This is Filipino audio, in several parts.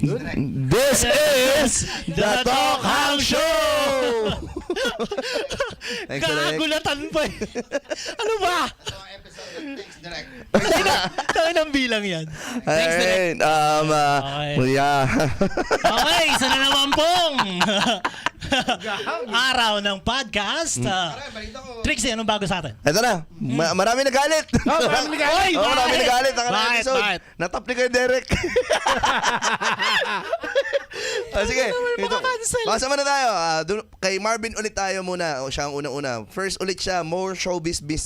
This is the Talk Hang Show! Thanks, Direk. Kagulatan pa eh. Ano ba? Tangin ang bilang yan. Thanks, Direk. Alright, Okay. yeah. Okay, isa na naman pong araw ng podcast. Trixie, anong bago sa atin? Ito na, marami nagalit. Marami nagalit. Oo, marami nagalit. Ang Bakit? episode. Bakit? Natap ni kayo, Derek. Sige, ito. Basa muna tayo. Kay Marvin ulit tayo muna. O, siya ang unang-una. First ulit siya, more showbiz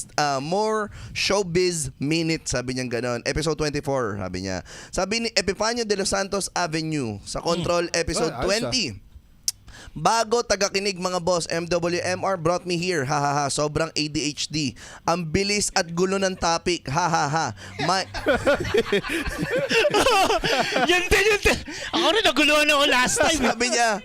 minute, sabi niya ganon. Episode 24, sabi niya. Sabi ni Epifanio de los Santos Avenue sa Control episode 20. Bago tagakinig mga boss, MWMR brought me here. Hahaha, sobrang ADHD. Ang bilis at gulo ng topic. Hahaha. Yan din. Ako rin naguluhan ako last time. Sabi niya,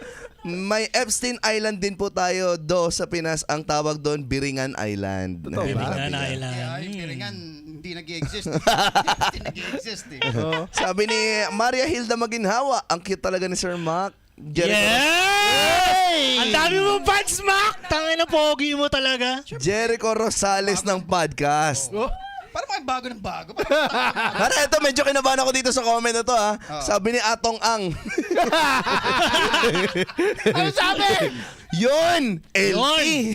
may Epstein Island din po tayo sa Pinas. Ang tawag doon, Biringan Island. Totoo ba? Biringan Sabi niya. Island. Kaya yung piringan, hindi nag-i-exist. Hindi nag-i-exist eh. Sabi ni Maria Hilda Maginhawa, ang cute talaga ni Sir Mac. Yay! Ang dami mong fans, Mac! Tangin na pogi mo talaga. Jericho Rosales ng podcast. Parang mga bago ng bago. Para ito, medyo kinabahan ako dito sa comment na to ha. Sabi ni Atong Ang. Ano sabi? Yun! LT! Yun!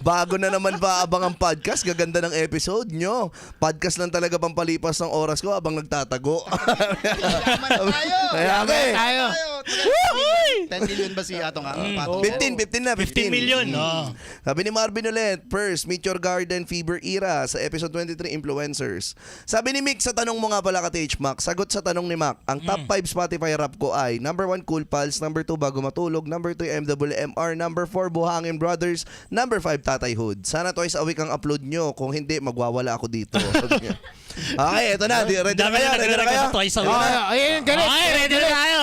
Bago na naman pa abang ang podcast. Gaganda ng episode nyo. Podcast lang talaga pampalipas ng oras ko habang nagtatago. Naman tayo. Kaya nga eh. Tayo. 10 million ba si Atong Pato? 15 na. 15 million, no? Sabi ni Marvin ulit, first, Meet Your Garden Fever Era sa episode 23, Influencers. Sabi ni Mick, sa tanong mo nga pala ka TH Mac, sagot sa tanong ni Mac, ang top 5 Spotify rap ko ay number 1, Cool Pals, number 2, Bago Matulog, number 3, MWMR, number 4, Buhangin Brothers, number 5, Tatay Hood. Sana twice a week ang upload nyo, kung hindi, magwawala ako dito. Okay, ito na. Ready na kayo? Ready na kayo? Twice a week. Ayun, galit. Okay, ready na tayo.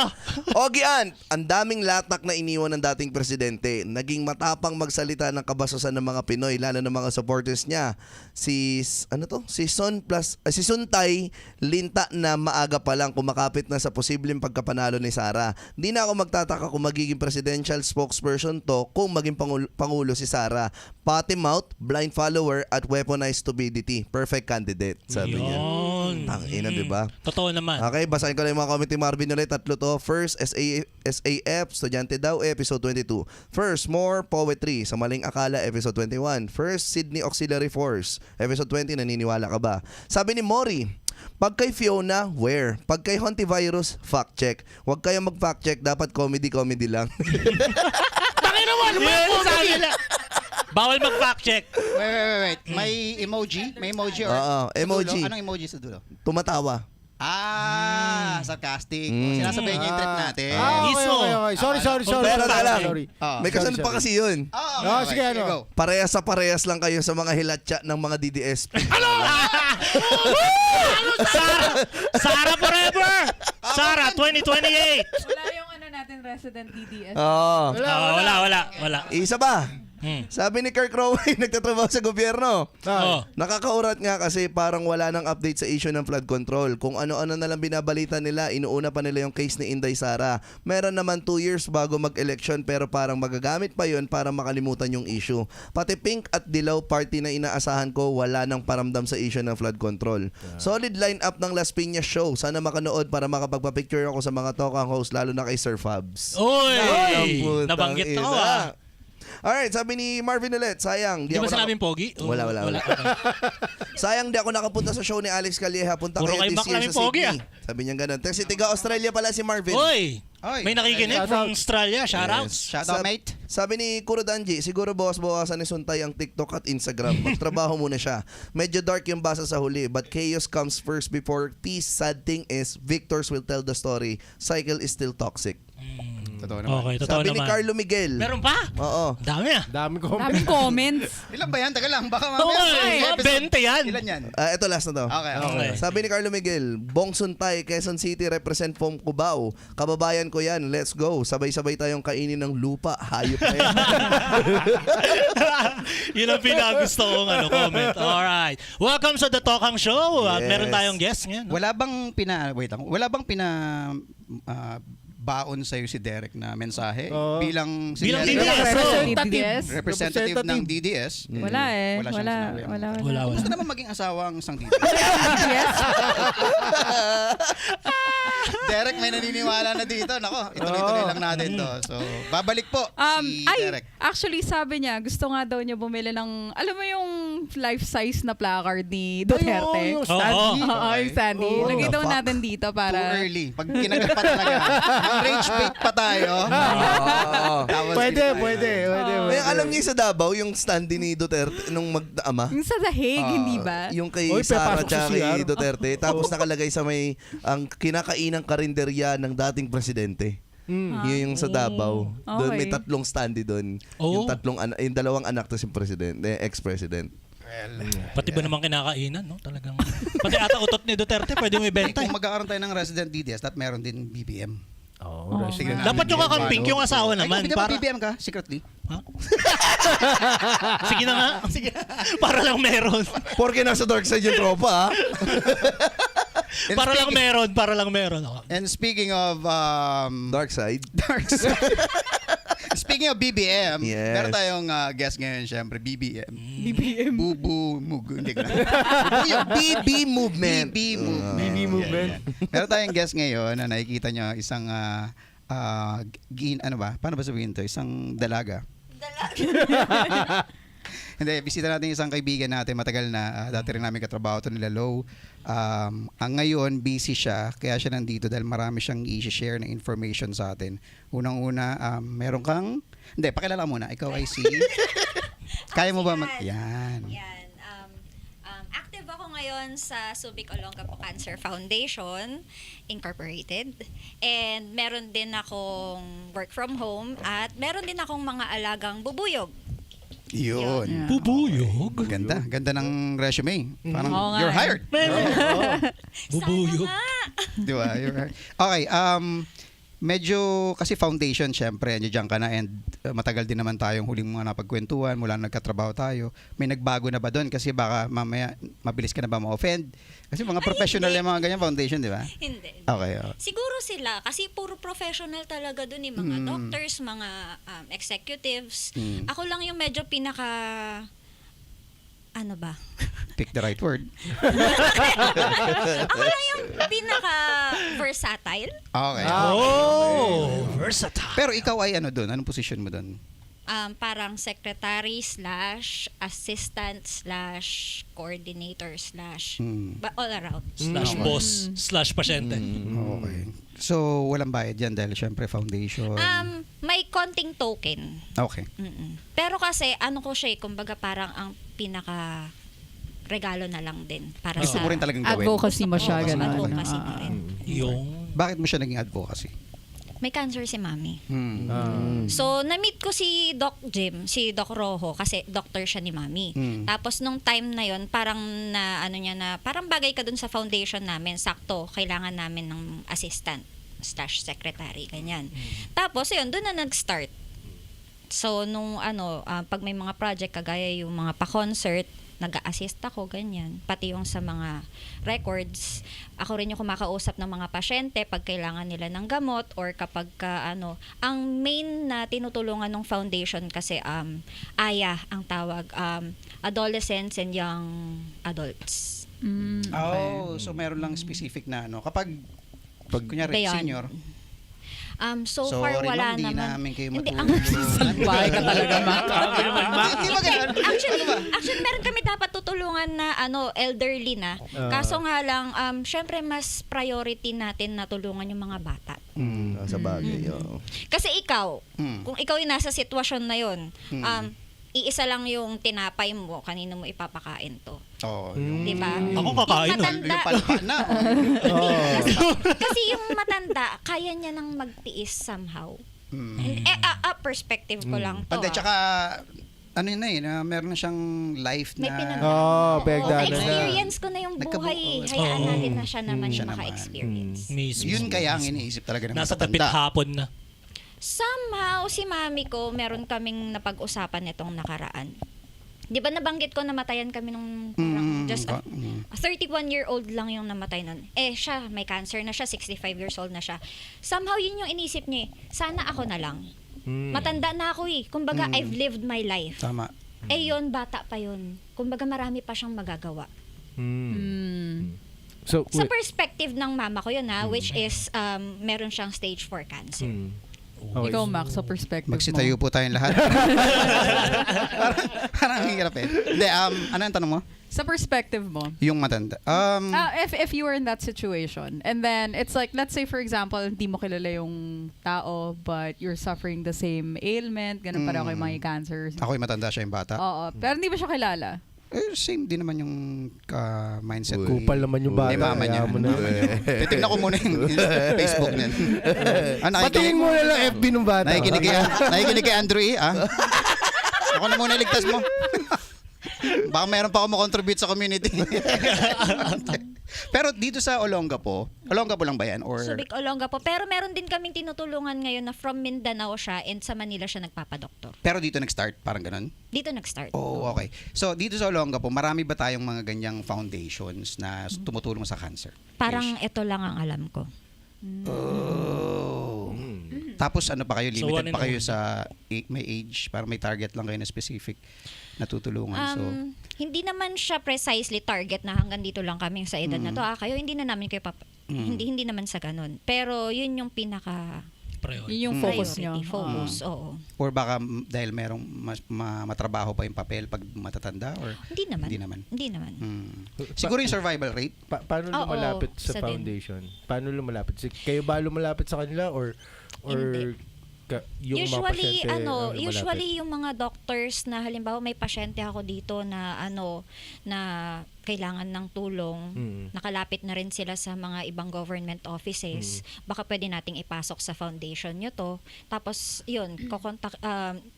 Ogian, ang daming latak na iniwan ng dating presidente. Naging matapang magsalita ng kabastusan ng mga Pinoy, lalo ng mga supporters niya. Si Suntay linta na maaga pa lang kumakapit na sa posibleng pagkapanalo ni Sara. Di na ako magtataka kung magiging presidential spokesperson to kung maging pangulo si Sara. Potty mouth, blind follower at weaponized stupidity. Perfect candidate, sabi niya. Yun. Tangina, di ba? Totoo naman. Okay, basahin ko lang yung mga comment ni Marvin ulit. Tatlo to. First, SAF, Estudyante daw, episode 22. First, More Poetry, sa Maling Akala, episode 21. First, Sydney Auxiliary Force, episode 20, naniniwala ka ba? Sabi ni Mori, pag kay Fiona, where? Pag kay Hontivirus, fact check. Huwag kayong mag-fact check, dapat comedy lang. Bakit naman? Yun, sabi na. Bawal mag-fact check. Wait. May emoji? May emoji or? Oo, emoji. Dulo? Anong emoji sa dulo? Tumatawa. Sarcastic. Sinasabihin niya yung trip natin. Okay. Sorry. Pero lang, Sorry. may kasunod pa kasi yun. Sige, ano? Go. Parehas sa parehas lang kayo sa mga hilatsa ng mga DDSP. Sara forever! Sara 2028! Wala yung natin resident DDS. Oo. Wala. Isa ba? Sabi ni Kirk Rowey, nagtatrabaho sa gobyerno. Oh. Nakakaurat nga kasi parang wala nang update sa issue ng flood control. Kung ano-ano na lang binabalita nila, inuuna pa nila yung case ni Inday Sara. Meron naman 2 years bago mag-election pero parang magagamit pa yun para makalimutan yung issue. Pati Pink at Dilaw party na inaasahan ko, wala nang paramdam sa issue ng flood control. Solid lineup ng Las Piñas show. Sana makanood para makapagpa-picture ako sa mga talkang host, lalo na kay Sir Fabs. Uy! Putang Nabanggit ako ina. Alright, sabi ni Marvin ulit, sayang. Di ba sinabing pogi? Wala. Okay. Sayang di ako nakapunta sa show ni Alex Calleja. Punta Puro kayo kayo this year bakla sa may pogi, Sydney. Sabi niya ganun. Si Tiga Australia pala si Marvin. Uy! Oy. May nakikinig from Australia. Shoutouts. Shout out, mate. Sabi ni Kurodanji, siguro bawasan ni Suntay ang TikTok at Instagram. Magtrabaho muna siya. Medyo dark yung basa sa huli, but chaos comes first before peace. Sad thing is, victors will tell the story. Cycle is still toxic. Totoo naman. Okay, totoo Sabi ni naman. Carlo Miguel. Meron pa? Oo. Dami ah. Dami ko. Daming comments. Ilan ba yan? Taga lang. Baka Oo, mamaya. mga 20 yan. Ilan yan? Ito last na to. Okay. Okay. Sabi ni Carlo Miguel, Bong Suntay, Quezon City, represent from Cubao. Kababayan ko yan, let's go. Sabay-sabay tayong kainin ng lupa. Hayop na yan. Yun ang pinakagusto kong comment. Alright. Welcome sa The Tokang Show. At Yes. meron tayong guest ngayon. No? Wala bang baon sa'yo si Derek na mensahe bilang si Bilang Derek, DDS. representative ng DDS? Wala eh. Wala siyang sinabi. Wala. Gusto naman maging asawa ang isang DDS. Yes. Derek, may naniniwala na dito. Nako, ituloy-tuloy lang natin to. So, babalik po si Derek. Actually, sabi niya, gusto nga daw niya bumili ng, alam mo yung life-size na placard ni Duterte? Ay, yung Oo. Stanley. Oo, yung Sandy. Oh, Lagay daw the fuck? natin dito Too para... early. Pag kinagat pa talaga. Ang rage bait pa tayo. Tapos Pwede, hindi tayo- pwede. Eh, alam niyo sa Davao, yung standee ni Duterte nung mag-ama? Yung sa dahig, hindi ba? Yung kay Oy, Sara papasok sa at kay CR. Duterte. Tapos nakalagay sa may ang kinakainang karinderya ng dating presidente. Yun yung sa Davao. Doon may Okay. 3 standee doon. Oh. Yung 2 anak to si president, ex-president. Pati ba naman kinakainan, no? Talagang. Pati ata utot ni Duterte, pwede mo ibenta. Kung magkakaroon tayo ng resident DDS, that meron din BBM. Oh, Sige na. Dapat yung kakamping, yung asawa naman. Ay, kung Para, BBM ka, secretly. sige na nga. Sige. Para lang meron. Porque nasa dark side yung tropa, ha? Para lang meron. Oh. And speaking of Dark side. dark side. Speaking of BBM, Yes. meron tayong guest ngayon, syempre, BBM. BBM. Bubu Mug. Hindi ko na. BB movement. BB Movement. BB Movement. Yeah. Meron tayong guest ngayon na nakikita nyo isang ano ba? Paano ba sabihin to? Isang dalaga. Hindi, bisita natin isang kaibigan natin, matagal na, dati rin namin katrabaho to nila Low. Ang ngayon, busy siya, kaya siya nandito dahil marami siyang i-share na information sa atin. Unang-una, meron kang, hindi, pakilala muna, ikaw ay si, kaya mo ba yan. Yan. Active ako ngayon sa Subic Olongapo Cancer Foundation Incorporated. And meron din akong work from home at meron din akong mga alagang bubuyog. Yun. Yeah. Bubuyog. Ganda. Ganda ng resume. Parang, Oo nga you're eh. hired. Bubuyog. Sana nga. Di ba? You're hired. Okay. Medyo, kasi foundation, syempre, nandiyan ka na and matagal din naman tayong huling mga napagkwentuhan mula nung nagkatrabaho tayo. May nagbago na ba doon? Kasi baka mamaya, mabilis ka na ba ma-offend? Kasi mga professional hindi. yung mga ganyan foundation, di ba? Hindi. Okay. Siguro sila, kasi puro professional talaga dun yung mga doctors, mga executives. Ako lang yung medyo pinaka, ano ba? Pick the right word. Ako lang yung pinaka versatile. Okay. Oh, versatile. Pero ikaw ay ano doon? Anong position mo doon? Parang secretary / assistant / coordinator / all around. Slash boss, slash pasyente. Okay. So, walang bayad yan dahil syempre foundation. May konting token. Okay. Pero kasi ano ko siya, kumbaga parang ang pinaka regalo na lang din para Gusto sa mo rin talagang gawin. Advocacy mo siya, Oo, gano'n. advocacy na rin. Yung Bakit mo siya naging advocacy? May cancer si Mami. Hmm. So, na-meet ko si Doc Jim, si Doc Rojo, kasi doctor siya ni Mami. Tapos, nung time na yon parang na, ano niya na, parang bagay ka dun sa foundation namin, sakto, kailangan namin ng assistant / secretary, ganyan. Tapos, yun, dun na nag-start. So, nung pag may mga project, kagaya yung mga pa-concert, nag-a-assist ako, ganyan. Pati yung sa mga records, ako rin yung kumakausap ng mga pasyente pag kailangan nila ng gamot or kapag ang main na tinutulungan ng foundation kasi AYA ang tawag, adolescents and young adults. Oh, so meron lang specific na ano. Kapag kunyari Beyond. senior, So sorry far wala ma'am, di naman. namin kayo Hindi, matulungan. Bahay ka talaga, Mac. Hindi ba ganun? Actually, meron kami dapat tutulungan na elderly na. Kaso nga lang, syempre mas priority natin na tulungan yung mga bata. Sa bagay, oo. Kasi ikaw, kung ikaw yung nasa sitwasyon na yun, iisa lang yung tinapay mo, kanino mo ipapakain to. Oo. Di ba? ako kakain nun. Matanda, Yung palpa na. kasi yung matanda, kaya niya nang magtiis somehow. Perspective ko lang to. Pande, tsaka, ano yun na eh, na meron na siyang life May na... pinag- pagdaanan na. Na-experience ko na yung buhay. Hayaan Oo. natin na siya naman Siya yung naman. maka-experience. Mismo. Yun kaya ang iniisip talaga ng Nasa dapit matatanda. hapon na. Somehow, si mami ko, meron kaming napag-usapan nitong nakaraan. Di ba nabanggit ko namatayan kami nung parang just a 31-year-old lang yung namatay nun. Siya, may cancer na siya, 65 years old na siya. Somehow, yun yung inisip niya. Sana ako na lang. Matanda na ako eh. Kumbaga, I've lived my life. Tama. Yun, bata pa yun. Kumbaga, marami pa siyang magagawa. So, Sa perspective ng mama ko yun which is meron siyang stage 4 cancer. okay. Ikaw, Max, sa perspective Magsitayo mo. po tayong lahat. parang hirap eh. Hindi, ano ang tanong mo? Sa perspective mo. Yung matanda. If you were in that situation, and then it's like, let's say for example, hindi mo kilala yung tao, but you're suffering the same ailment, ganun pareho kayo mga cancers. Ako'y matanda, siya yung bata. Oo, pero hindi mo siya kilala. Same din naman yung mindset ko. Kupal naman yung bata. May mama niya. kaya mo na. Titignan ko muna yung Facebook niya. Patingin mo na lang FB ng bata. Nakikinig kay Andrew eh, Ako na muna iligtas mo. Baka meron pa ako makontribute sa community. Pero dito sa Olongapo lang ba yan? Or... Subic Olongapo. Pero meron din kaming tinutulungan ngayon na from Mindanao siya and sa Manila siya nagpapadoktor. Pero dito nag-start, parang ganun? Dito nag-start. Oh, okay. So, dito sa Olongapo, marami ba tayong mga ganyang foundations na tumutulong sa cancer? Parang ito lang ang alam ko. Oh. Tapos ano pa kayo? So, Limited one and pa kayo only. sa may age? Parang may target lang kayo na specific na tutulungan. So, Hindi naman siya precisely target na hanggang dito lang kami sa edad na to. Kayo hindi na namin kayo hindi naman sa ganun. Pero yun yung pinaka Priority. Yun yung focus priority. nyo. Focus, oo. or baka dahil merong matrabaho pa yung papel pag matatanda? Or Hindi naman. Hindi naman. Hindi naman. Siguro yung survival rate? Paano Oo, lumalapit sa sa din. foundation? Paano lumalapit? Kayo ba lumalapit sa kanila or Hindi. yung mga Usually pasyente ang lumalapit? usually yung mga doctors na halimbawa may pasyente ako dito na na kailangan ng tulong, nakalapit na rin sila sa mga ibang government offices. Baka pwede nating ipasok sa foundation nyo to. Tapos yun,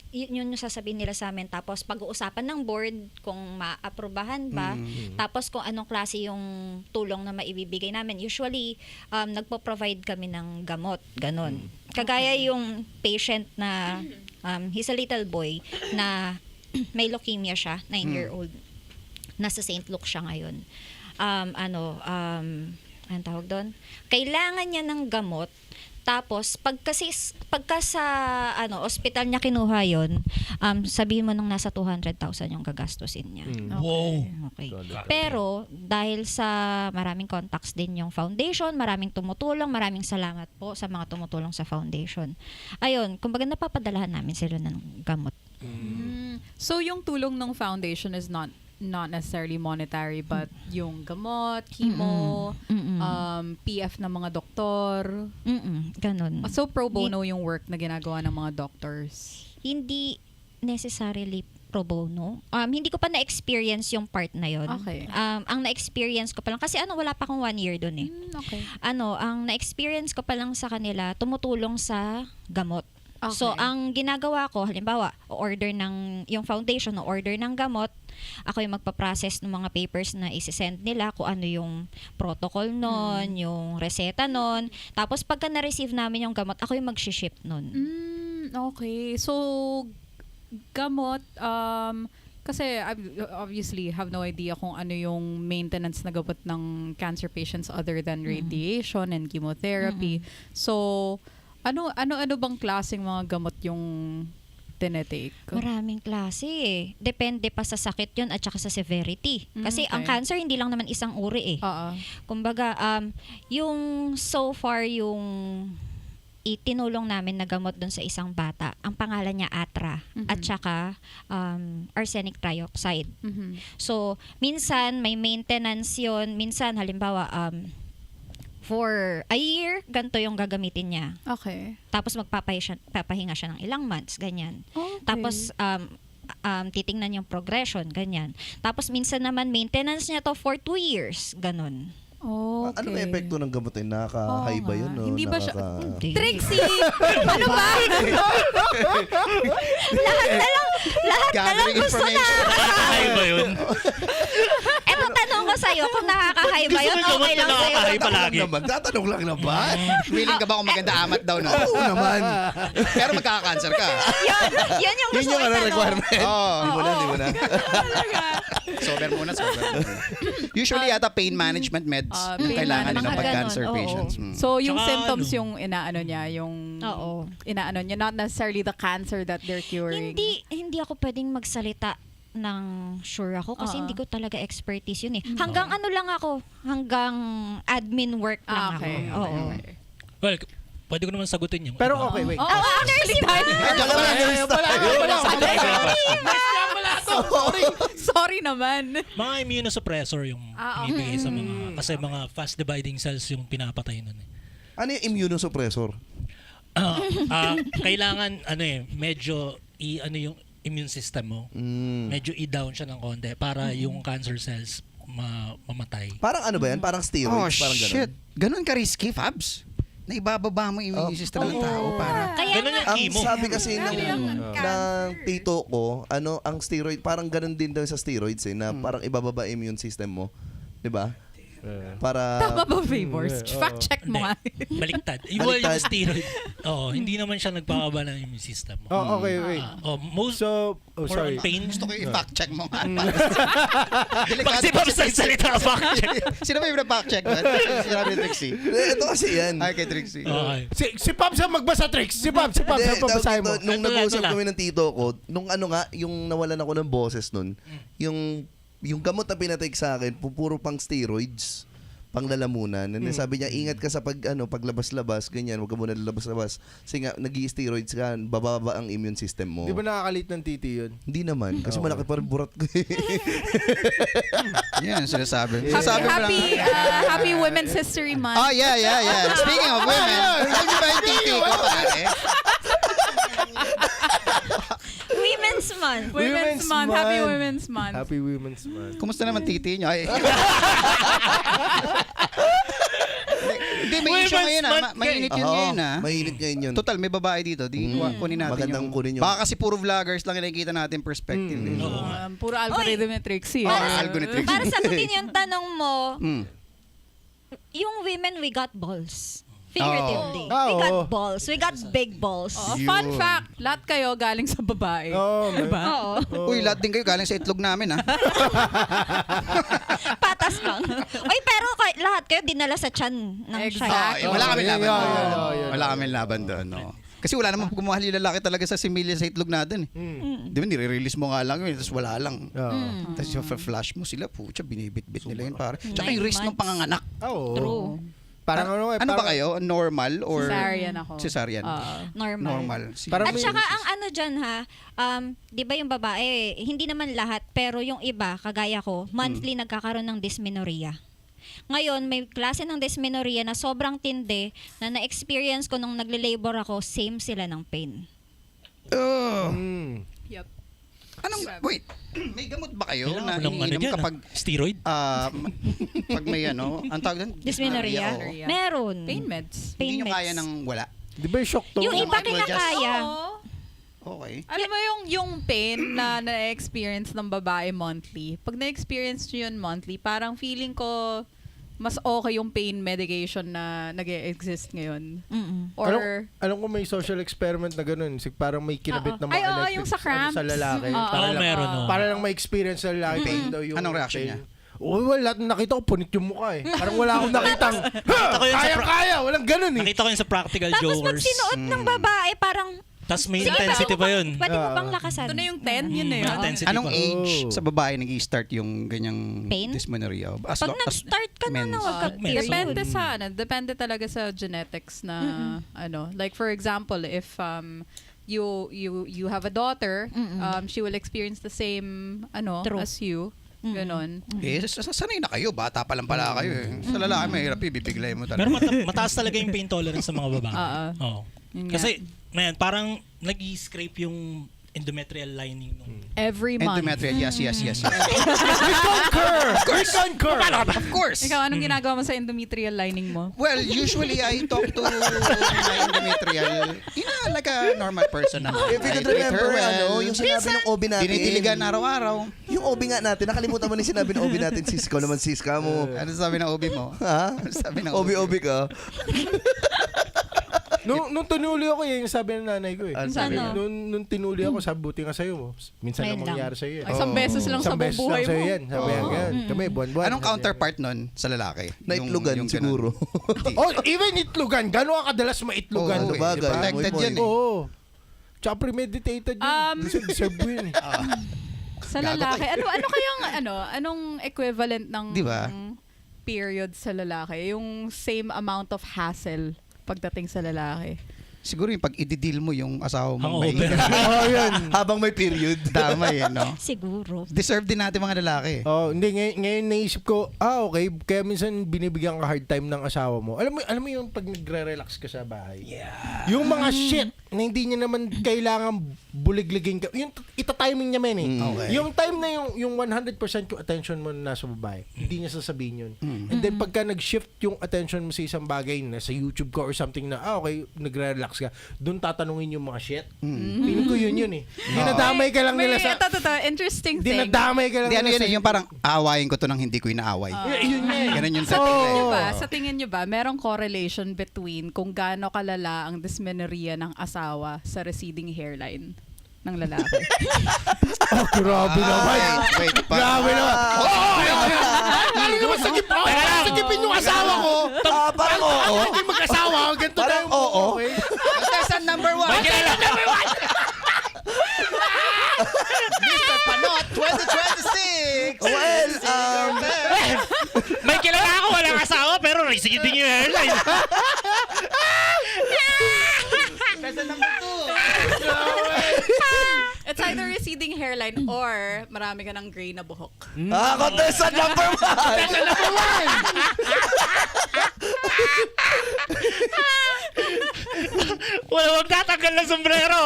yun yung sasabihin nila sa amin. Tapos pag-uusapan ng board kung maaprubahan ba. Tapos kung anong klase yung tulong na maibibigay namin. Usually nagpo-provide kami ng gamot, ganon. Kagaya yung patient na he's a little boy na may leukemia siya, 9-year-old. Nasa St. Luke siya ngayon. Anong tawag doon? Kailangan niya ng gamot. Tapos pagka sa ospital niya kinuha yon, sabihin mo nung nasa 200,000 yung gagastusin niya. Wow. Okay. Pero dahil sa maraming contacts din yung foundation, maraming tumutulong, maraming salamat po sa mga tumutulong sa foundation. Ayun, kumbaga napapadalahan namin sila ng gamot. So yung tulong ng foundation is not necessarily monetary, but yung gamot, chemo, PF ng mga doktor. Ganun. So pro bono yung work na ginagawa ng mga doctors. Hindi necessarily pro bono. Hindi ko pa na-experience yung part na yon. Okay. Ang na-experience ko pa lang, kasi wala pa akong 1 year dun eh. Okay. Ang na-experience ko pa lang sa kanila, tumutulong sa gamot. Okay. So, ang ginagawa ko, halimbawa, yung foundation, order ng gamot, ako yung magpa-process ng mga papers na isi-send nila, kung ano yung protocol nun, yung reseta nun. Tapos, pagka na-receive namin yung gamot, ako yung mag-ship nun. Okay. So, gamot, kasi I obviously have no idea kung ano yung maintenance na gamot ng cancer patients other than radiation and chemotherapy. So, ano bang klaseng mga gamot yung tinetake? Maraming klase eh. Depende pa sa sakit yun at saka sa severity. Kasi ang Okay. cancer hindi lang naman isang uri eh. Oo. Kumbaga, yung so far yung itinulong namin na gamot doon sa isang bata, ang pangalan niya Atra at saka arsenic trioxide. So, minsan may maintenance yun. Minsan, halimbawa, for a year, ganito yung gagamitin niya. Okay. Tapos magpapahinga siya ng ilang months, ganyan. Okay. Tapos titingnan yung progression, ganyan. Tapos minsan naman maintenance niya to for 2 years, ganun. Okay. Ano may epekto ng gamot? Nakaka-high ba yun? No? Hindi ba siya... Hindi. Trixie! Ano ba? Lahat na lang Gathering gusto na. information. Ay ba yun? Eto, tanong ko sa'yo, kung nakaka-high ba yun, Gusto mo okay lang gamot na sa'yo. nakaka-high palagi. Tatanong lang naman. Willing ka ba kung maganda amat daw na? Oo naman. Pero magkaka-cancer ka. Yun yung Yun gusto yung ko itanong. requirement. Oo. Di mo na. Sober muna. Usually yata pain management meds pain kailangan nila management. pag Mga cancer ganon, oo. patients. So, yung Tsaka symptoms ano? yung inaano niya, yung... Oo. Inaano niya, not necessarily the cancer that they're curing. Hindi ako pwedeng magsalita ng sure ako kasi hindi ko talaga expertise yun eh. Hanggang ano lang ako, hanggang admin work lang Okay. ako. Oo. Okay. Well, pwede ko naman sagutin yung Pero iba. okay, wait. Oh, actually, sorry naman. Mga immunosuppressor yung Ah, binibigay sa mga, kasi mga fast dividing cells yung pinapatay nun eh. Ano yung immunosuppressor? Kailangan medyo yung immune system mo. Medyo i-down siya ng konti para yung cancer cells mamatay. Parang ano ba yan? Parang Oh steroids? Parang shit. Ganun ka risky, Fabs? Na ibababa mo yung immune system ng tao para... Kaya Ganun yung Ang chemo. sabi kasi Grabe naman, ng tito ko, ang steroid, parang ganun din daw sa steroids na parang ibababa immune system mo. 'Di ba? Para Tama ba, Favors? Fact check mo nga. Baliktad. Yung Baliktad. steroid. Hindi naman siya nagpapaba ng immune system mo. Oh, okay, wait. Most So, for sorry. pain. Gusto ko i-fact check mo nga. Pag si Pabs nagsalita fact check. Sino ba yung fact check? Sinabi ni Trixie. ito kasi yan. Ay, kay Trixie. Okay. Si Pops ang magbasa, Trix. Si Pops ang Hindi, babasahin mo. nung Ito nag-usap lang. kami ng tito ko, nung yung nawalan ako ng boses nun, yung gamot na pinatake sa akin, puro pang steroids, pang lalamunan. And sabi niya, ingat ka sa paglabas-labas, ganyan, huwag ka muna lalabas-labas. Kasi nga, nag-i-steroids ka, bababa ang immune system mo. Di ba nakakalit ng titi yun? Hindi naman, kasi malaki pa rin burat ko eh. Yan, sinasabi. Sinasabi mo lang. Happy Women's History Month. Oh, yeah. Speaking of women, alam niyo ba yung titi ko, pare? Women's Month. Women's Month. Happy Women's Month. Happy Women's Month. Kumusta naman titi niyo? Ay. Hindi, may issue ngayon mainit yun ngayon Mainit ngayon yun. Total, may babae dito. Di kunin natin Magandang yung... kunin yung... Baka kasi puro vloggers lang yung nakikita natin perspective. Puro algorithm ni Trixie. Algorithm. Para sagutin yung tanong mo, Mm. yung women, we got balls. Figuratively. Oh. We got Oo. balls. We got big balls. Fun fact, lahat kayo galing sa babae. Oh, Diba? Oo. Uy, lahat din kayo galing sa itlog namin, ha? Patas lang. Uy, pero lahat kayo dinala sa tiyan ng Exact. siya. Wala kami laban Yeah, doon. yeah. Wala kami laban doon, no? Kasi wala namang gumahal yung lalaki talaga sa similya sa itlog natin. Di ba, nire-release mo nga lang yun, tapos wala lang. Tapos yung flash mo sila, pucha, binibit-bit nila yun para. Tsaka yung 9 risk ng months. panganganak. Oo. True. Parang ano Ano ba kayo? Normal or Cesarean ako. cesarean? Normal. Normal. Parang At saka ang ano dyan ha, di ba yung babae, hindi naman lahat, pero yung iba, kagaya ko, monthly nagkakaroon ng dysmenorrhea. Ngayon, may klase ng dysmenorrhea na sobrang tindi na na-experience ko nung nagle-labor ako, same sila ng pain. Yep. Wait, may gamot ba kayo na Kailangan mo ng iniinom kapag steroid? pag may ang tawag doon? Dysmenorrhea? oo. Dysmenorrhea. Meron. Pain meds. Pain Hindi nyo meds. kaya ng wala. Di ba yung shock to? Yung iba It will just- kinakaya. Okay. Alam mo yung pain na na-experience ng babae monthly. Pag na-experience nyo yun monthly, parang feeling ko mas okay yung pain medication na nag-exist ngayon. Mm-mm. Or, Alam ko may social experiment na ganun. Parang may kinabit na mga Ay, oo, electric yung sa cramps. sa lalaki. Oo, para, lang, meron, oo. para lang ma-experience sa lalaki pain daw yung Anong reaction pain. niya? Oh, well, lahat na nakita ko, punit yung mukha eh. Parang wala akong nakitang, ko yun sa kaya, walang ganun eh. Nakita ko yun sa practical Tapos pag jokers. sinuot ng babae, parang, Tapos may sige, intensity pa yun. Pwede mo bang lakasan? ito na yung 10, yun na yun. May intensity Anong pa. age sa babae nag-i-start yung ganyang Pain? dysmenorrhea? As Pag long as nag-start ka na men's. na wag ka Men's. Depende talaga sa genetics na like for example, if you have a daughter, she will experience the same True. as you. Ganon. Sanay na kayo. Bata pa lang pala kayo eh. Sa lalaki, mahirap ibibiglay mo Pero talaga. mataas talaga yung pain tolerance sa mga babae. Oo. Oo. Yun nga. Kasi, man, parang nag-i-scrape yung endometrial lining nung Every month. Endometrial, yes. Concur! Of course. Ikaw, anong ginagawa mo sa endometrial lining mo? Well, usually I talk to my endometrial like a normal person naman. If you I could treat her remember, yung sinabi ng OB natin. Dinidiligan araw-araw. Yung OB nga natin, nakalimutan mo na yung sinabi ng OB natin, sis. Ikaw naman, sis ka mo. Ano sabi ng OB mo? Ha? Ano sabi ng OB ka? Nung tinuli ako, yung sabi ng nanay ko eh. Ano sabi? Nung tinuli ako, sabi buti nga sa'yo. Minsan Ngayon lang mangyari sa'yo. Ay, isang beses lang sa Isang beses buhay lang sa'yo mo. yan. Sabi yan, ganyan. Kami, buwan-buwan. Anong counterpart nun sa lalaki? Naitlugan Yung siguro. ganun. Oh, even itlugan. Gano'n ka kadalas maitlugan? Oo, Ano bagay? protected Muy-muy. yan eh. Oo. Tsaka premeditated yun. Deserve mo yun eh. Sa lalaki, anong equivalent ng Di ba? period sa lalaki? Yung same amount of hassle pagdating sa lalaki. Siguro yung pag i-deal mo yung asawa mo. Hangover. Oo, yun. Habang may period. Tama yan, no? Siguro. Deserve din natin mga lalaki. Oh, hindi ngayon naisip ko, okay, kaya minsan binibigyan ka hard time ng asawa mo. Alam mo yung pag nagre-relax ka sa bahay. Yeah. Yung mga shit na hindi niya naman kailangan buligligin ka. Yung ita-timing niya men eh. Okay. Yung time na yung 100% yung attention mo na nasa babae, hindi niya sasabihin yun. And then pagka nag-shift yung attention mo sa isang bagay na sa YouTube ka or something na, okay, nagre-relax ka, doon tatanungin yung mga shit. Feeling ko yun eh. Dinadamay ka lang nila sa... Interesting thing. Dinadamay ka lang Hindi, ano nila yun sa... eh, yung parang aawayin ko to nang hindi ko inaaway. Yun nga eh. Ganun yung Sa tingin setting. nyo ba, merong correlation between kung gaano kalala ang dysmenorrhea ng asawa sa receding hairline ng lalaki? Oh, grabe naman. Wait, Grabe naman. Ano naman sagipin yung asawa ko? Parang oo. Hindi mag-asawa. Ganito na Parang yung oo. okay. Contestant number 1. Mr. Panot 2026. Well, may kilala ako, walang asawa, pero receding yung hairline. Contestant number 2. It's either receding hairline or marami ka ng gray na buhok. contestant number 1. Wag tatanggal ng sombrero.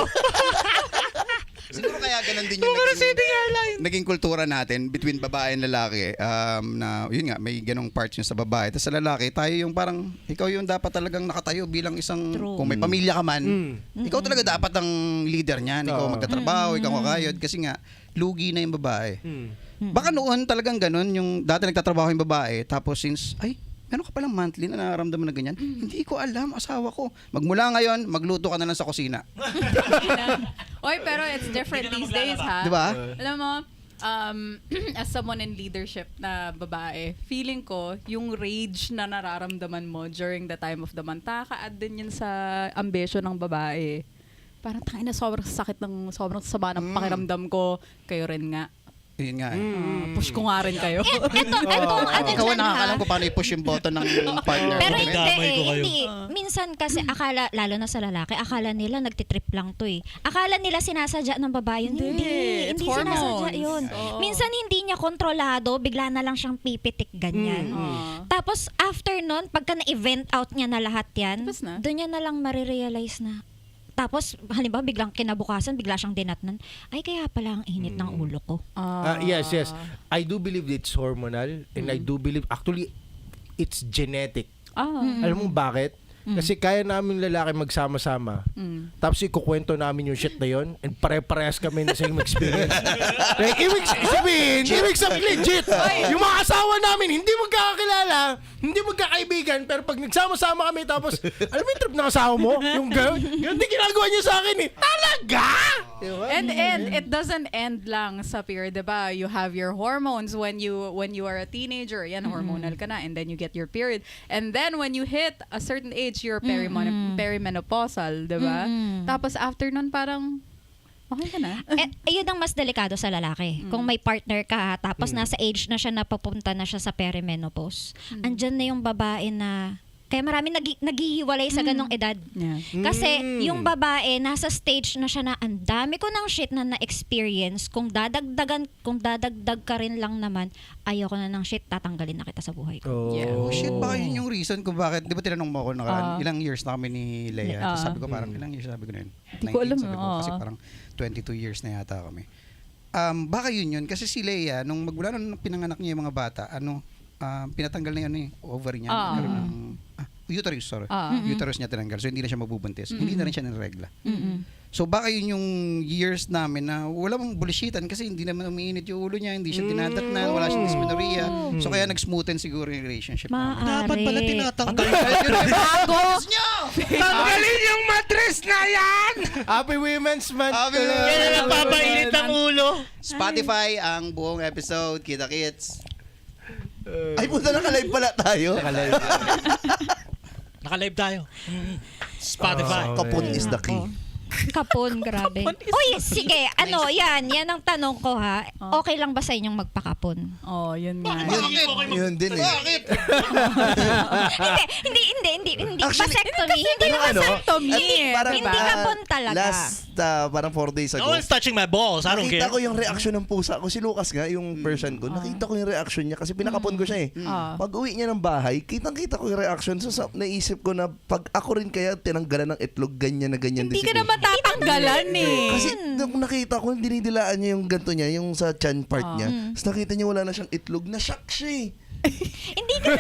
Siguro kaya ganun din yung naging kultura natin between babae and lalaki. Na yun nga, may ganong parts yun sa babae. Tapos sa lalaki, tayo yung parang, ikaw yung dapat talagang nakatayo bilang isang, kung may pamilya ka man, ikaw talaga dapat ang leader niyan. Ikaw magtatrabaho, ikaw kakayod. Kasi nga, lugi na yung babae. Baka noon talagang ganun, yung dati nagtatrabaho yung babae, tapos since, meron ka palang monthly na nararamdaman na ganyan. Hindi ko alam, asawa ko. Magmula ngayon, magluto ka na lang sa kusina. Oy, pero it's different these days, ha? Di ba? Alam mo, as someone in leadership na babae, feeling ko, yung rage na nararamdaman mo during the time of the month, ka-add din yun sa ambition ng babae. Parang tangina, sobrang sama ng pakiramdam ko. Kayo rin nga. Yun nga eh. Push ko nga rin kayo. Ano Ikaw dyan, ang nakakalam ha? ko paano i-push yung button ng partner. Pero mo, hindi, diba? Damay ko kayo. hindi. Minsan kasi akala, lalo na sa lalaki, akala nila nagtitrip lang to eh. Akala nila sinasadya ng babae yun. Hindi. Hindi It's sinasadya hormones. yun. Oo. Minsan hindi niya kontrolado, bigla na lang siyang pipitik ganyan. Tapos after nun, pagka na-event out niya na lahat yan, Tapos na? doon niya na lang marirealize na. Tapos, halimbawa, biglang kinabukasan, bigla siyang dinatnan. Ay, kaya pala ang init ng ulo ko. Yes. I do believe it's hormonal and I do believe, actually, it's genetic. Alam mo bakit? Kasi kaya namin lalaki magsama-sama. Tapos ikukwento namin yung shit na yon and pare-parehas kami na same experience. Like, ibig sabihin, legit. Yung mga asawa namin, hindi magkakakilala, hindi magkakaibigan, pero pag nagsama-sama kami, tapos, alam mo yung trip ng asawa mo? Yung ganun din ginagawa niya sa akin eh. Talaga? Diba? And it doesn't end lang sa period, diba? You have your hormones when you are a teenager, yan hormonal ka na, and then you get your period. And then when you hit a certain age, you're perimenopausal, diba? Tapos after nun parang okay ka na. Yun ang mas delikado sa lalaki. Kung may partner ka, tapos nasa age na siya, napapunta na siya sa perimenopause. Andyan na yung babae na Kaya marami naghihiwalay sa ganong edad. Yeah. Kasi yung babae, nasa stage na siya na ang dami ko ng shit na na-experience. Kung dadagdag ka rin lang naman, ayoko na ng shit, tatanggalin na kita sa buhay ko. Oh. Yeah. Oh, shit, baka yun yung reason kung bakit, di ba tinanong mo ako ilang years na kami ni Leia? Tapos sabi ko parang, ilang years sabi ko na yun? Di ko alam, sabi ko, kasi parang 22 years na yata kami. Baka yun, kasi si Leia, magmula nung pinanganak niya yung mga bata, pinatanggal na yun ovary niya. Nagkaroon ng, uterus, sorry. Uterus niya tinanggal. So, hindi na siya mabubuntis. Hindi na rin siya niregla. So, baka yun yung years namin na wala mong bullshitan kasi hindi naman umiinit yung ulo niya, hindi siya dinadatnan, wala siyang dysmenorrhea. So, kaya nag-smoothen siguro yung relationship namin. Dapat pala tinatanggal. Tanggalin yung mattress na yan! Happy Women's Month! Happy pala. Women's Yan ang napapainit ang ulo. Spotify ang buong episode, Kita Kits. Ay, puta, naka-live pala tayo. Naka-live tayo. Spotify. Kapon is the key. Kapon, grabe. Uy, sige, yan ang tanong ko ha. Okay lang ba sa inyong magpakapon? Oh, yun nga. Yun din eh. Hindi. Actually, Vasectomy. Hindi Yung naman ano, vasectomy, parang, Hindi kapon talaga. Last, parang 4 days ago. No one's touching my balls. I don't Nakita care. ko yung reaction ng pusa ko. Si Lucas nga, yung person ko. Nakita ko yung reaction niya kasi pinakapon ko siya eh. Pag uwi niya ng bahay, kitang-kita ko yung reaction. So, naisip ko na pag ako rin kaya tinanggalan ng itlog, ganyan na ganyan Hindi din ka siguro. naman tatanggalan eh. Kasi nung nakita ko, dinidilaan niya yung ganto niya, yung sa chan part niya. Tapos nakita niya wala na siyang itlog. Na-shock siya eh. Hindi ka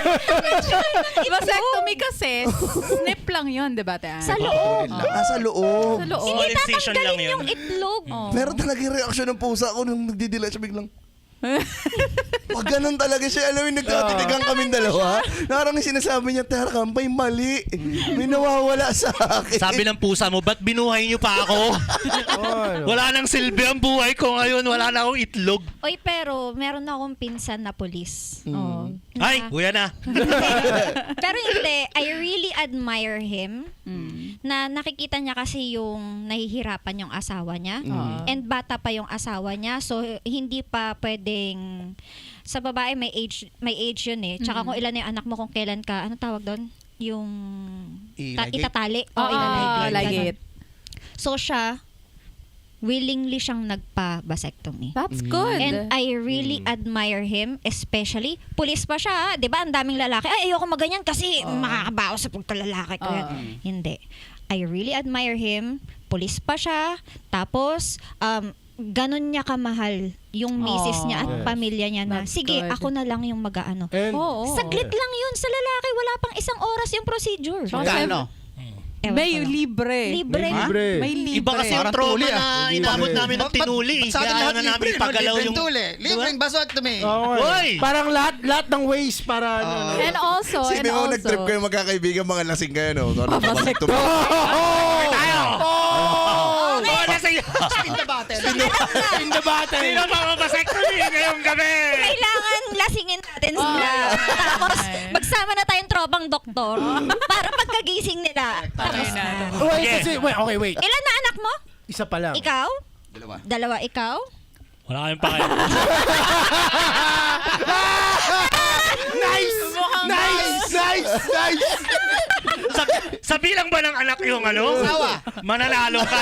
Vasectomy kasi, snip lang yun, di ba, Tean? sa loob. Sa loob. Sa loob. Small incision lang Tatanggalin yun. yung itlog. Pero talaga yung reaction ng pusa ko nung nagdidila siya biglang. Pag ganun talaga siya, alam mo, nagkatitigang kaming dalawa. Narang yung sinasabi niya, Tara Kampay, mali. May nawawala sa akin. Sabi ng pusa mo, ba't binuhay niyo pa ako? Wala nang silbi ang buhay ko ngayon. Wala na akong itlog. Oy, pero meron akong pinsan na pulis. Oh. Ay, kuya na. Pero hindi, I really admire him na nakikita niya kasi yung nahihirapan yung asawa niya. And bata pa yung asawa niya. So, hindi pa pwedeng sa babae may age yun eh. Tsaka kung ilan yung anak mo, kung kailan ka, ano tawag doon? Yung itatali. Ligate. So siya, willingly siyang nagpa-vasectomy. That's good. And I really admire him, especially, pulis pa siya, di ba? Ang daming lalaki, ay, ayoko maganyan kasi makakabawas sa pagkalalaki ko yan. Hindi. I really admire him, pulis pa siya, tapos, ganon niya kamahal yung misis niya at pamilya niya na, That's sige, good. ako na lang yung mag-ano. And, Saglit lang yun sa lalaki, wala pang 1 oras yung procedure. Kano? Ewan May ko lang. libre. Libre. libre. May libre. Iba kasi yung Parang trauma tuli, na inabot namin ng tinuli. Sa atin Kaya lahat ayaw na namin libre, ipagalaw libreng yung... tuli. Libreng vasectomy. Hoy! Parang lahat ng ways para ano. And also, Sabi mo, nag-trip kayo magkakaibigan, mga lasing kayo, no? Vasectomy. Tayo! Oh, nasa iyo. In the battle. In the battle. Sino mamapasectomy ngayong gabi? Kailangan lasingin natin sila. Tapos, magsama na tayong tropang doktor para pagkagising nila. Tapos, Wait. ilan na anak mo? Isa pa lang. Ikaw? Dalawa ikaw? Wala kayong pakaya. Nice! Sa bilang ba ng anak yung ano? Asawa. Mananalo ka.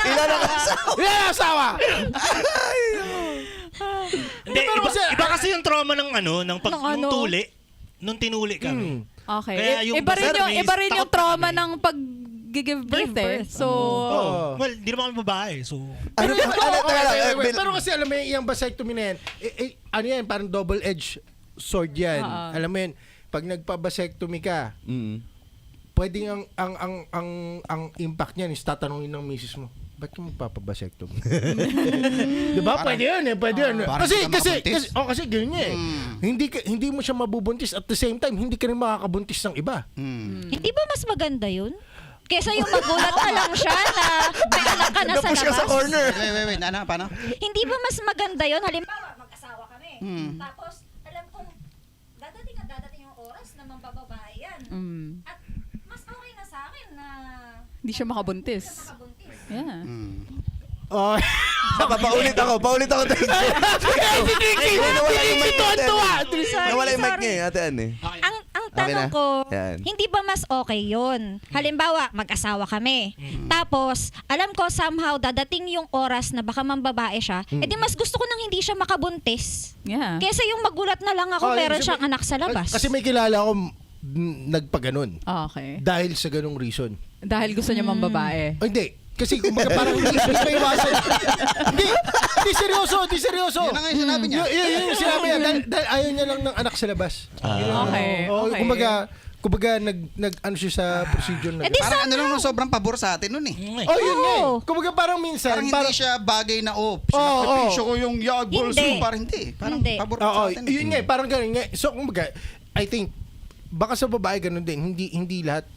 Ilan ang Yeah, asawa! Hindi, Pero iba kasi yung trauma ng ano, ng Ng ano? nung tuli. Nung tinuli kami. Okay. Kaya yung Iba rin yung, service, iba rin yung takot trauma kami. ng pag-give birth eh. So, Well, hindi naman kami babae. So, Pero kasi alam mo yung vasectomy na yan, ano yan, parang double-edged sword yan. Alam mo yan, pag nagpa-vasectomy ka, pwedeng ang impact niyan is tatanungin ng misis mo, ba't ka magpapabasectomy? Diba? Pwede yun eh. Pwede yun. Parang Kasi, hindi ka makabuntis. kasi ganyan niya eh. Hindi mo siya mabubuntis at the same time, hindi ka rin makakabuntis ng iba. Hindi ba mas maganda yun? Kesa yung magulat ka lang siya na may anak ka na sa Napush ka sa labas. corner. Wait. Paano? Hindi ba mas maganda yun? Halimbawa, mag-asawa kami. Tapos, alam kong dadating yung oras na mambababae yan. At mas okay na sa akin na hindi siya makabuntis. nakabuntis. Yeah. Oh. Paulit ako. Nawala yung mic niya. Nawala yung mic niya, Ate Anne. Ang tanong ko, Yan. hindi ba mas okay yun? Halimbawa, mag-asawa kami. Tapos, alam ko somehow dadating yung oras na baka mambabae siya, edi mas gusto ko nang hindi siya makabuntis. Yeah. Kesa yung magulat na lang ako, meron kasi siyang anak sa labas. Kasi may kilala ako nagpaganon. Okay. Dahil sa ganung reason. Dahil gusto niya mambabae. Oh, hindi. Kasi kumbaga parang hindi may iwasan. Hindi seryoso. Yun na nga yung sinabi niya. Yun yung sinabi niya. Dahil ayaw niya lang ng anak sa labas. Okay. Oo, Okay. kumbaga ano siya sa procedure na. Eh, di Parang ano lang nung sobrang pabor sa atin nun eh. Oh, yun nga. Oo. Kumbaga parang minsan. Parang hindi siya bagay na Oo. ko yung balls Hindi. mo. Parang hindi. Parang Hindi. pabor Oo, sa atin. yun nga. Parang ganun nga. So, kumbaga, I think, baka sa babae ganun din. Hindi lahat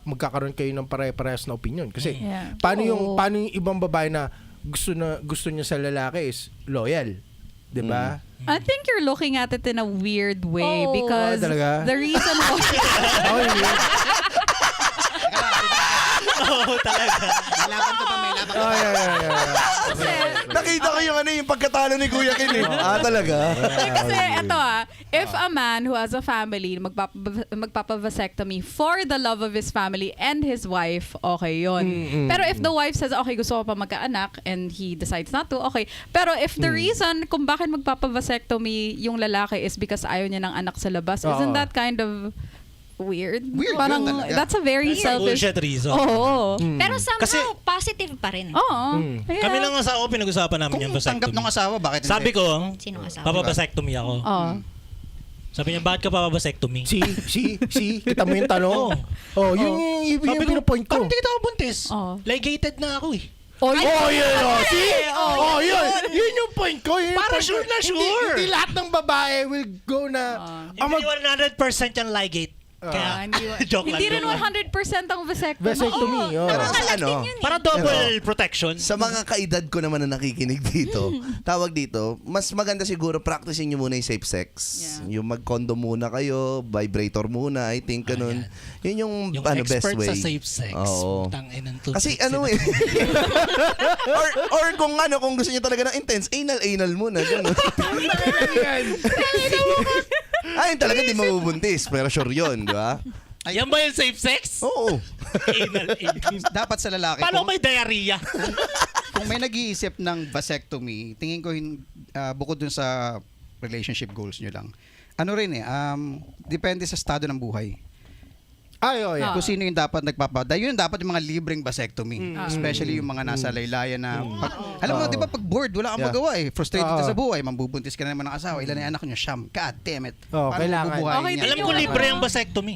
magkakaroon kayo ng pare-parehas na opinion. Kasi, Yeah. paano yung ibang babae na gusto niya sa lalaki is loyal. 'Di ba? I think you're looking at it in a weird way Oh. because Talaga? the reason why Oh, yun. Oo, talaga. May laban to pa, may laban. Oh, yeah. Nakita ko yung pagkatalo ni Kuya Ken eh. Talaga? kasi ito if a man who has a family magpapavasectomy for the love of his family and his wife, okay yun. Pero if the wife says, okay, gusto ko pa magkaanak and he decides not to, okay. Pero if the reason kung bakit magpapavasectomy yung lalaki is because ayaw niya ng anak sa labas, isn't that kind of weird? Weird Parang, yun talaga. that's a very selfish... Bullshit reason. Oo. Pero somehow, Kasi- positive pa rin. Oo. Yeah. Kami lang asawa, pinag-usapan namin Kung yung tanggap vasectomy. ng asawa, bakit hindi? Sabi ko, Sinong asawa? papabasectomy ako. Oo. Sabi niya, bakit ka papabasectomy? Kita mo yung tanong? Oh, yun yung point ko. Hindi kita ako buntis. Oo. Ligated na ako eh. Oh, yun. Yun. Yun yung point ko. Yun yung Para point sure ko. na sure. Hindi lahat ng babae will go na... Hindi 100% yung ligate. Kaya, joke lang. Hindi rin joke lang. 100% ang vasectomy. Vasectomy. Oo. Oh. Nakakalat Ano? din yun eh. Para double protection. Sa mga kaedad ko naman na nakikinig dito, tawag dito, mas maganda siguro practicing nyo muna yung safe sex. Yeah. Yung mag-condom muna kayo, vibrator muna, I think ganun. Yun yung, Yung best expert way. sa safe sex. Oo. Tangin ng Kasi ano eh. or kung gusto niyo talaga ng intense, anal muna. Ganun. Ayun talaga di mabubuntis, pero sure yun, di ba? Yan ba yung safe sex? Oo. Anal. Dapat sa lalaki, Paano may diarrhea? kung may nag-iisip ng vasectomy, tingin ko bukod dun sa relationship goals nyo lang, ano rin depende sa estado ng buhay. Ay, oh, yeah. Kung sino yung dapat yun dapat yung mga libreng vasectomy. Especially yung mga nasa laylayan na alam mo, di ba pag bored, wala kang magawa eh. Frustrated ka sa buhay, mambubuntis ka na naman ng asawa. Ilan na yung anak nyo? Siyam. God damn it. Oh, Paano kailangan. bubuhayin Okay, yan? Alam ko libre ang vasectomy.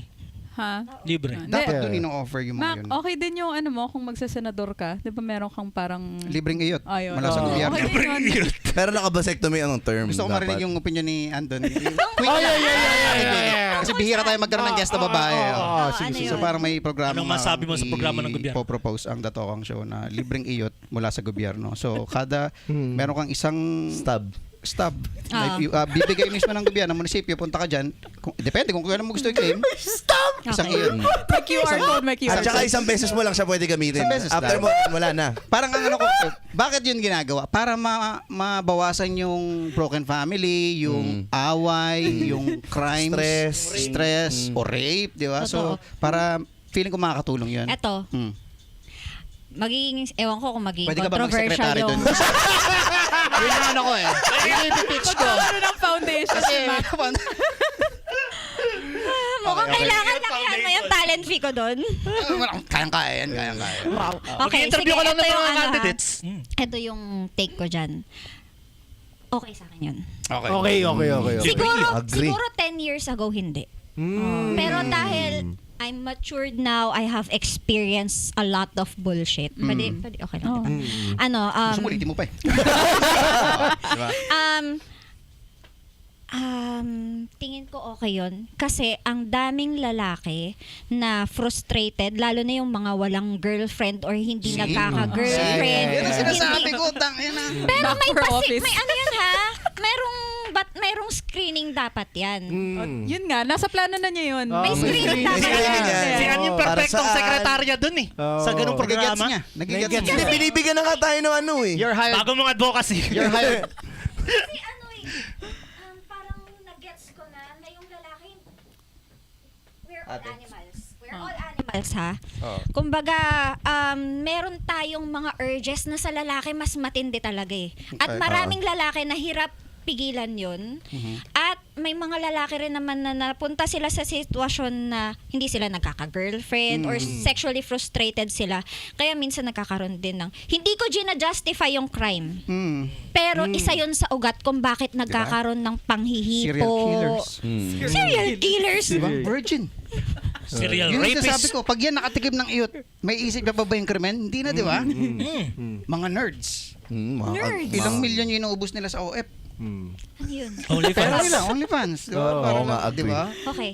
Ha? Libre. Dapat Hindi. dun ino-offer yung mga Mac, yun. okay din yung ano mo kung magsasenador ka. Di ba meron kang parang... Libreng iyot. Ayun. Mula sa Oo. gobyerno. Okay din yun. Pero nakabasectomy anong term? Gusto ko dapat? marinig yung opinion ni Andon. Oh, yeah. Kasi bihira tayo magkaroon ng guest na babae. Oh, ano sige. So parang may programa Anong masabi mo sa programa ng gobyerno? Popropose ang Datokang Show na libreng iyot mula sa gobyerno. So kada meron kang isang stub. Bibigay mismo ng gobyerno, munisipyo, punta ka dyan. Depende kung kailan mo gusto i-claim. Stub! Isang iyot. May QR code, may QR At saka code. isang beses mo lang siya pwede gamitin. Isang beses After lang. mo, wala na. Parang ang ano ko, bakit yun ginagawa? Para mabawasan yung broken family, yung away, yung crimes, stress o rape, di ba? So, para feeling ko makakatulong yun. Eto, ewan ko kung magiging Pwede ka ba mag-secretary controversial dun? yung... Yun ang ano ko eh. Yun yung pitch ko. Ano ng foundation Kasi, si Mac? Mukhang Okay. kailangan lakihan mo yung talent fee ko doon. kayang-kaya yan, kayang-kaya. Wow. Okay, Mag-interview sige, ka lang ng ito yung mga ano, ha. candidates. Ito yung take ko dyan. Okay sa akin yun. Okay. Siguro 10 years ago, hindi. Pero dahil I'm matured now, I have experienced a lot of bullshit. Pwede, okay lang, diba? Ano, Gusto mo ulitin mo pa eh. Diba? tingin ko okay yun. Kasi ang daming lalaki na frustrated, lalo na yung mga walang girlfriend or hindi nagkaka-girlfriend. Yan ang sinasabi Hindi- ko, yan ang... Pero Back may for office. may ano yun ha? Merong screening dapat yan. Yun nga, nasa plano na niya yun. May screening May dapat screening yan. yan. Si Ann yung Para perfectong saan? sekretarya dun eh. Sa ganung Nagigets programa. niya. Nagigets niya. Hindi, binibigyan na nga tayo ng ano eh. You're hired. Bago mong advocacy. You're hired. Kasi ano eh, parang nag-gets ko na yung lalaki, Ate. We're all animals, ha? Oo. Kumbaga, meron tayong mga urges na sa lalaki mas matindi talaga eh. At Okay. maraming lalaki na hirap pigilan yun. At may mga lalaki rin naman na napunta sila sa sitwasyon na hindi sila nagkaka-girlfriend or sexually frustrated sila. Kaya minsan nagkakaroon din ng, hindi ko gina-justify yung crime. Pero isa yun sa ugat kung bakit nagkakaroon ng panghihipo. Serial killers. Serial killers. Diba? Virgin. Serial Yun yung sabi rapist. ko, pag yan nakatikim ng iyot, may isip ka pa ba yung krimen? Hindi na, di ba? Mga nerds. Nerds. Ilang milyon yung inuubos nila sa OF. Ano yun? Pero OnlyFans. lang, OnlyFans. Di ba? Oo, Parang, nga, di ba? Okay.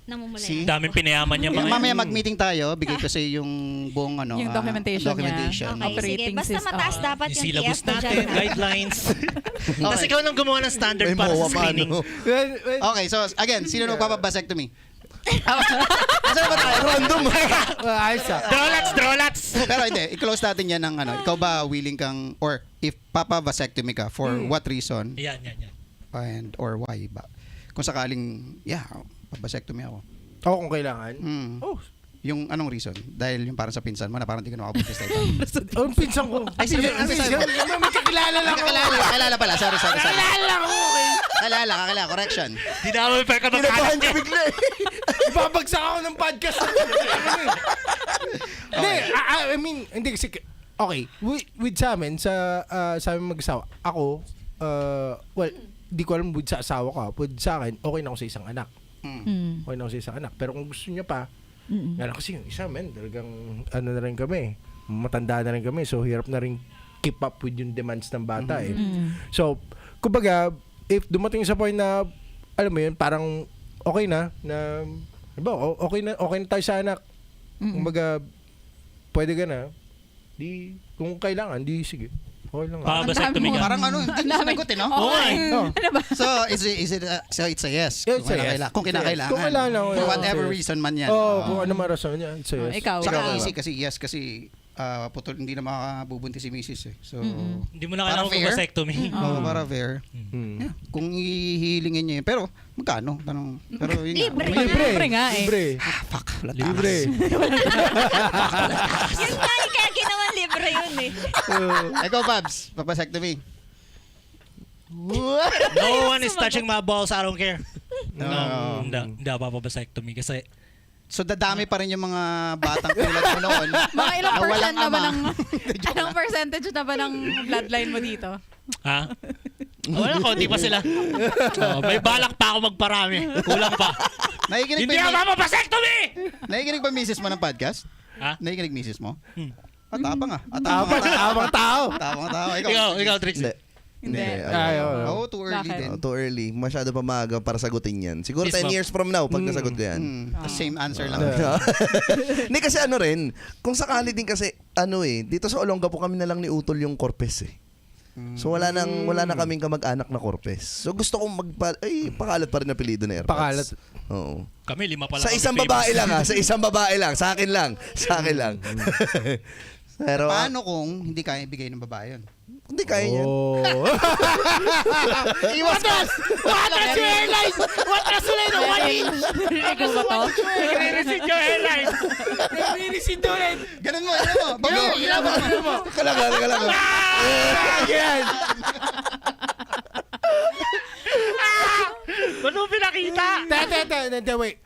Namumula See? Daming pinayaman niya mga Mamaya mag-meeting tayo, bigay ko sa yung buong ano, Yung documentation niya. documentation. Okay, sige. Operating Basta system. mataas dapat yung yung syllabus TF ko natin, dyan. ha? guidelines. Tapos ikaw nang gumawa ng standard May para MOA sa pa, screening. ano? Okay, so again, sino magpapabasectomy? Asa ba tayo? Random. Ayos ah. Drolats! Pero hindi, i-close natin yan ng ano. Ikaw ba willing kang, or if papabasectomy ka, for what reason Yan. and or why ba? Kung sakaling, papabasectomy ako. Oo, kung kailangan. Oh, Yung anong reason? Dahil yung parang sa pinsan mo na parang di ka nakabuntis tayo. ang pinsan ko. Ay, sige, ang pinsan mo. May kakilala lang ako. Kalala pala. Sorry. Kakilala ako. Kalala, correction. Di na ako pa Kinabahan ka bigla eh. Ibabagsak ako ng podcast. Hindi, I mean, hindi kasi, okay, with sa amin, sa amin mag-asawa, ako, well, di ko alam with sa asawa ka, with sa akin, okay na ako sa isang anak. Okay na ako sa isang anak. Pero kung gusto niya pa, yan kasi yung isa, man, talagang, ano na rin kami, matanda na rin kami, so hirap na rin keep up with yung demands ng bata eh. So, kumbaga, if dumating sa point na, alam mo yun, parang okay na okay na tayo sa anak. Kumbaga, pwede ka na. Di, kung kailangan, di sige. Okay lang. Papabasectomy ka. Parang ano, hindi mo sinagot eh, no? Oo nga eh. Ano ba? So, so it's a yes. It's a yes. Kung kinakailangan. Kung kailangan, For yes. whatever reason man yan. Oo, kung ano man rason niya. It's a yes. Ikaw. Saka easy kasi putol, hindi na makabubuntis si Mrs. eh. So, Hindi mo na Parang kailangan fair? vasectomy. para fair. Yeah. Kung ihihilingin niya yun. Pero, magkano? Tanong. Pero yun Libre. nga. Libre nga eh. Libre. Fuck. Wala Libre. Yun nga eh, kaya ginawa libre yun eh. Ikaw, Babs. Papasectomy. No one is touching my balls, I don't care. No. Hindi ako papabasectomy kasi So, dadami pa rin yung mga batang tulad mo noon. Mga ilang na walang percent na ba ama. ng, anong percentage na ba ng bloodline mo dito? Ha? Wala, konti pa sila. May balak pa ako magparami. Kulang pa. Nakikinig Hindi ako mapapasectomy! Nakikinig ba misis mo ng podcast? Ha? Nakikinig misis mo? Hmm. Atapang ah. Abang tao. Atapang tao. Ikaw, Trix. Hindi. Ay, oo. Oh, too early Bakit? din. Too early. Masyado pa maaga para sagutin yan. Siguro Mismo. 10 years from now, pag nasagot ko yan. Same answer lang. Hindi kasi ano rin, kung sakali din kasi, dito sa Olongapo kami na lang ni Utol yung Corpes eh. So wala na kaming kamag-anak na Corpes. So gusto kong pakalat pa rin apelyido na Airpods. Pakalat. Oo. Kami, 5 pa lang. Sa kami isang famous. babae lang ha, sa isang babae lang, sa akin lang. Pero Paano kung hindi kaya ibigay ng babae yun? hindi kaya yan. Oh. Iwas ka! Watras yung airline! Watras sila yung wine! Ikaw ba to? Nire-receive yung airline! Nire-receive ulit. Ganun mo. Bago. Kala. Yan. Ba't mo pinakita? Wait.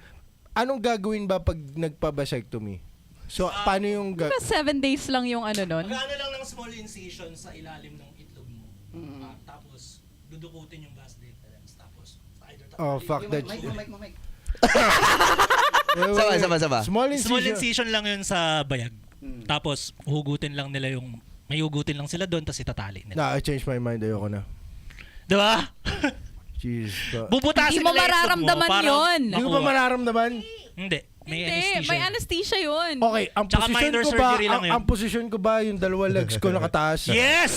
Anong gagawin ba pag nagpa-vasectomy? So, paano yung 7 days lang yung ano nun? Magano lang ng small incision sa ilalim ng itlog mo. Tapos, dudukutin yung vas deferens. Tapos, either Oh, fuck that. Mic. Sama. Small Small incision. incision lang yun sa bayag. Tapos, hugutin lang nila yung... May hugutin lang sila doon, tapos itatali nila. I changed my mind. Ayoko na. Di ba? Jeez. Bubutasin Hindi mo nila yung itlog mararamdaman para yun. Hindi ko makuha. ba mararamdaman? Hindi. May Hindi, anesthesia. may anesthesia yun. Okay, ang Tsaka posisyon minor ko ba, surgery lang yun. ang posisyon ko ba yung dalawa legs ko nakataas? Yes!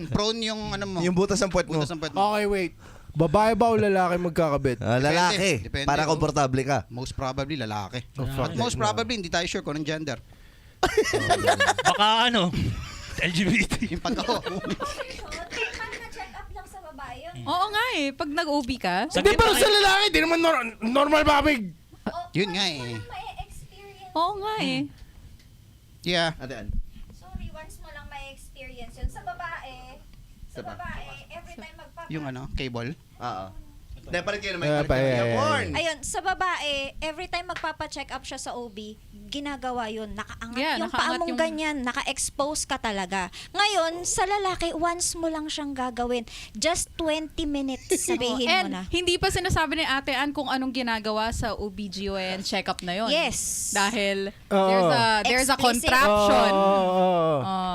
Prone yung ano mo. Yung butas ng puwet mo. Butas ng puwet mo. Okay, wait. Babae ba o lalaki magkakabit? Lalaki. Depende, Para oh. komportable ka. Most probably lalaki. Oh, fuck Most that. probably hindi tayo sure kung anong gender. Baka LGBT. Yung pag-o. check up lang sa babae yun. Oo nga eh, pag nag-OB ka, Hindi, pero sa lalaki, di naman normal babig. Yun nga eh. Oo nga eh. Yeah. Ayan. Sorry, once mo lang may experience yun. Sa babae, every time Yung cable. Oo. Hindi, palit kayo naman. Ah, Palit kayo yeah, ng yeah, porn. Ayun, sa babae, every time magpapa-check up siya sa OB, ginagawa yun. Nakaangat Yeah, yung nakaangat paa mong yung- ganyan. Naka-expose ka talaga. Ngayon, sa lalaki, once mo lang siyang gagawin. Just 20 minutes, sabihin mo And na. hindi pa sinasabi ni Ate Ann kung anong ginagawa sa OBGYN check-up na yon. Yes. Dahil Oo. there's a Explicit. contraption.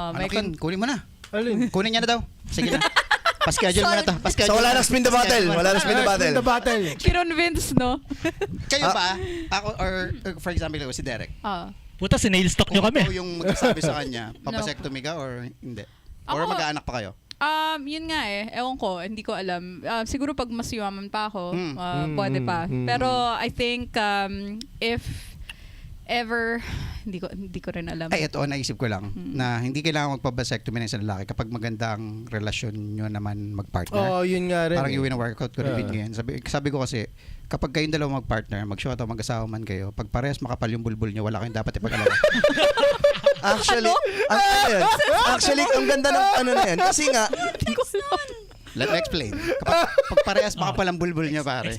Ano May yun? Kunin mo na. Alin? Kunin niya na daw. Sige na. Pa-schedule mo na to. So wala na spin the bottle. Wala na spin the bottle. The battle. Kinonvince, no? Kayo ba? Ako, or for example, si Derek. Puta, sinail stock nyo Kung kami. ikaw yung magsasabi sa kanya, papasectomy ka or hindi? Or Ako- mag-aanak pa kayo? Yun nga eh. Ewan ko, hindi ko alam. Siguro pag mas yumaman pa ako, pwede Mm, pa. mm, Pero I think if ever, hindi ko rin alam. Ay, ito, naisip ko lang na hindi kailangan magpa-vasectomy ng isang lalaki kapag maganda ang relasyon nyo naman mag-partner. Oo, yun nga rin. Parang yung workout ko rin Yeah. ngayon. Sabi ko kasi, kapag kayong dalawa mag-partner, mag-shot o mag-asawa man kayo, pag parehas makapal yung bulbul nyo, wala kayong dapat ipag-alawa. Actually, ang ganda ng na yan. Kasi nga, Let me explain. Kapag parehas makapal ang bulbul nyo, pare.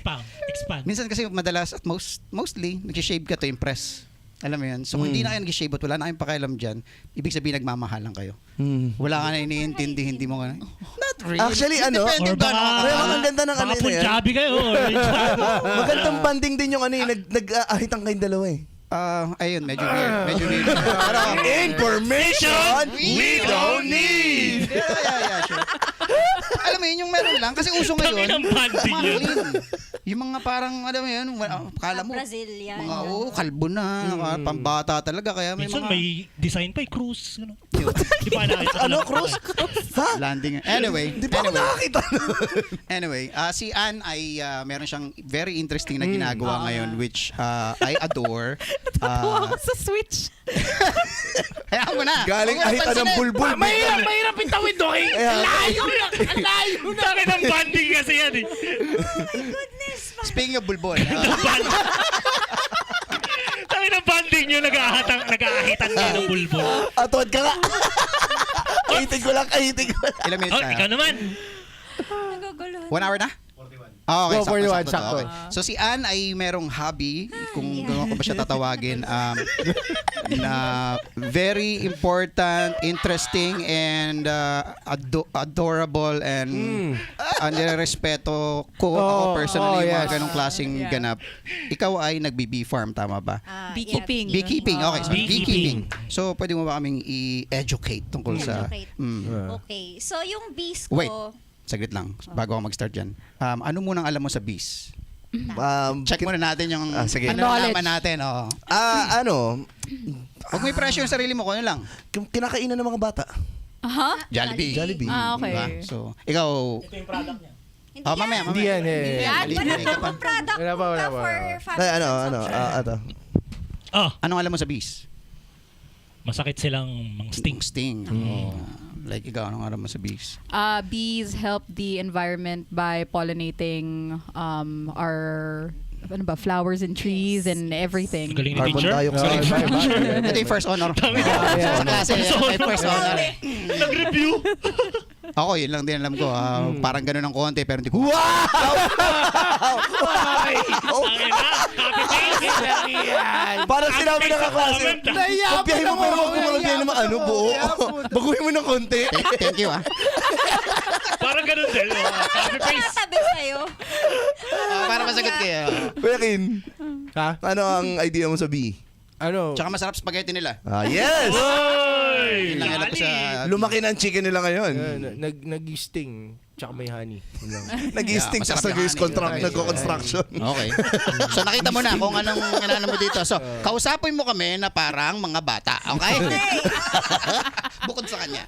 Expand. Minsan kasi madalas at mostly, nag-shave ka to impress. Alam mo yun? So kung hindi na kayo nag-shave at wala na kayong pakialam dyan, ibig sabihin nagmamahalan kayo. Wala ka na iniintindi, hindi mo ka na. Not really. Actually, ano, Depende Or doon. Kaya ang ganda ng baka ano na yan. Punjabi kayo. Magandang banding din yung nag-ahitang kayong dalawa eh. Ayun, medyo weird. Medyo weird. Information we don't need! Yeah, sure. Alam mo yun, yung meron lang. Kasi uso ngayon, Tangin ang banding mga yun. clean. Yung mga parang, alam mo yun, kala mo, Brazilian. mga kalbo na, pambata talaga. Kaya may Minsan mga may design pa cruise. Di ba nakita? Ano, Cruz? Ha? landing. Anyway, Di ba ako nakakita? Anyway, si Ann ay meron siyang very interesting na ginagawa ngayon which I adore. Tuwa ako sa switch. Hayaan mo na. Galing Huwag mo ahita ng pansinin. bulbul. Mahirap itawid doon. Layo na. Layo na. Bakit ang banding kasi yan eh? Speaking of bulbul. Bakit ang banding nyo nag-aahitan kayo ng bulbul? Atod ka nga. Kahitin ko lang. Ilang minutes Oh, tayo? ikaw naman. Naguguluhan. 1 hour na? Okay, Go, 41, sakto. sakto. So si Ann ay merong hobby, kung gano'n ko ba siya tatawagin, na very important, interesting, and adorable, and nirespeto ko ako personally yung mga yes. ganong klaseng Yeah. ganap. Ikaw ay nagbi-bee farm, tama ba? Beekeeping. Beekeeping, okay. So, Beekeeping. beekeeping. So, pwede mo ba kaming i-educate tungkol sa... Educate. Okay. So, yung bees ko, Wait. Saglit lang, bago ako mag-start dyan. Ano munang alam mo sa bees? Check muna natin yung sige. ano Knowledge. nalaman natin. Oh. Huwag mo i-pressure yung sarili mo, kung ano lang. Kinakainan ng mga bata. Aha. Jollibee. Jollibee. Okay. Diba? So, ikaw... Ito yung product niya. hindi Mamaya. Hindi yan eh. Yan. Mali, Wala mali ka pa. pang product Wala pa, wala pa, for wala pa. family consumption. Ato. Oh, Anong alam mo sa bees? masakit silang mang sting. Sting. Oh. Like ikaw, anong alam mo sa bees? Bees help the environment by pollinating our flowers and trees and everything. Galing ni Carbon teacher. dioxide. Ito yung first honor. yeah. Sa klase, may first honor. Nag-review. Ako, yun lang din alam ko. Parang ganun ng konti, pero hindi ko... Tangin na. Copy paste. Parang sinabi ng kaklase. Kopyahin mo pero huwag mo malagyan naman buo. Baguhin mo ng konti. Thank you, ah. Parang ganun din. Copy paste. Tatabi sa'yo. Para masagot kayo. Kuya Kin, Ha? ano ang idea mo sa bee? Ano? Tsaka masarap spaghetti nila. Yes! Oy! Yun lang alam ko sa... Lumaki na ang chicken nila ngayon. Nag-sting. Tsaka may honey. Yun lang. Nag-i-sting Yeah, sa masarap yung honey. nagko-construction. Okay. So nakita mo na kung anong inaano mo dito. So, kausapin mo kami na parang mga bata. Okay? Bukod sa kanya.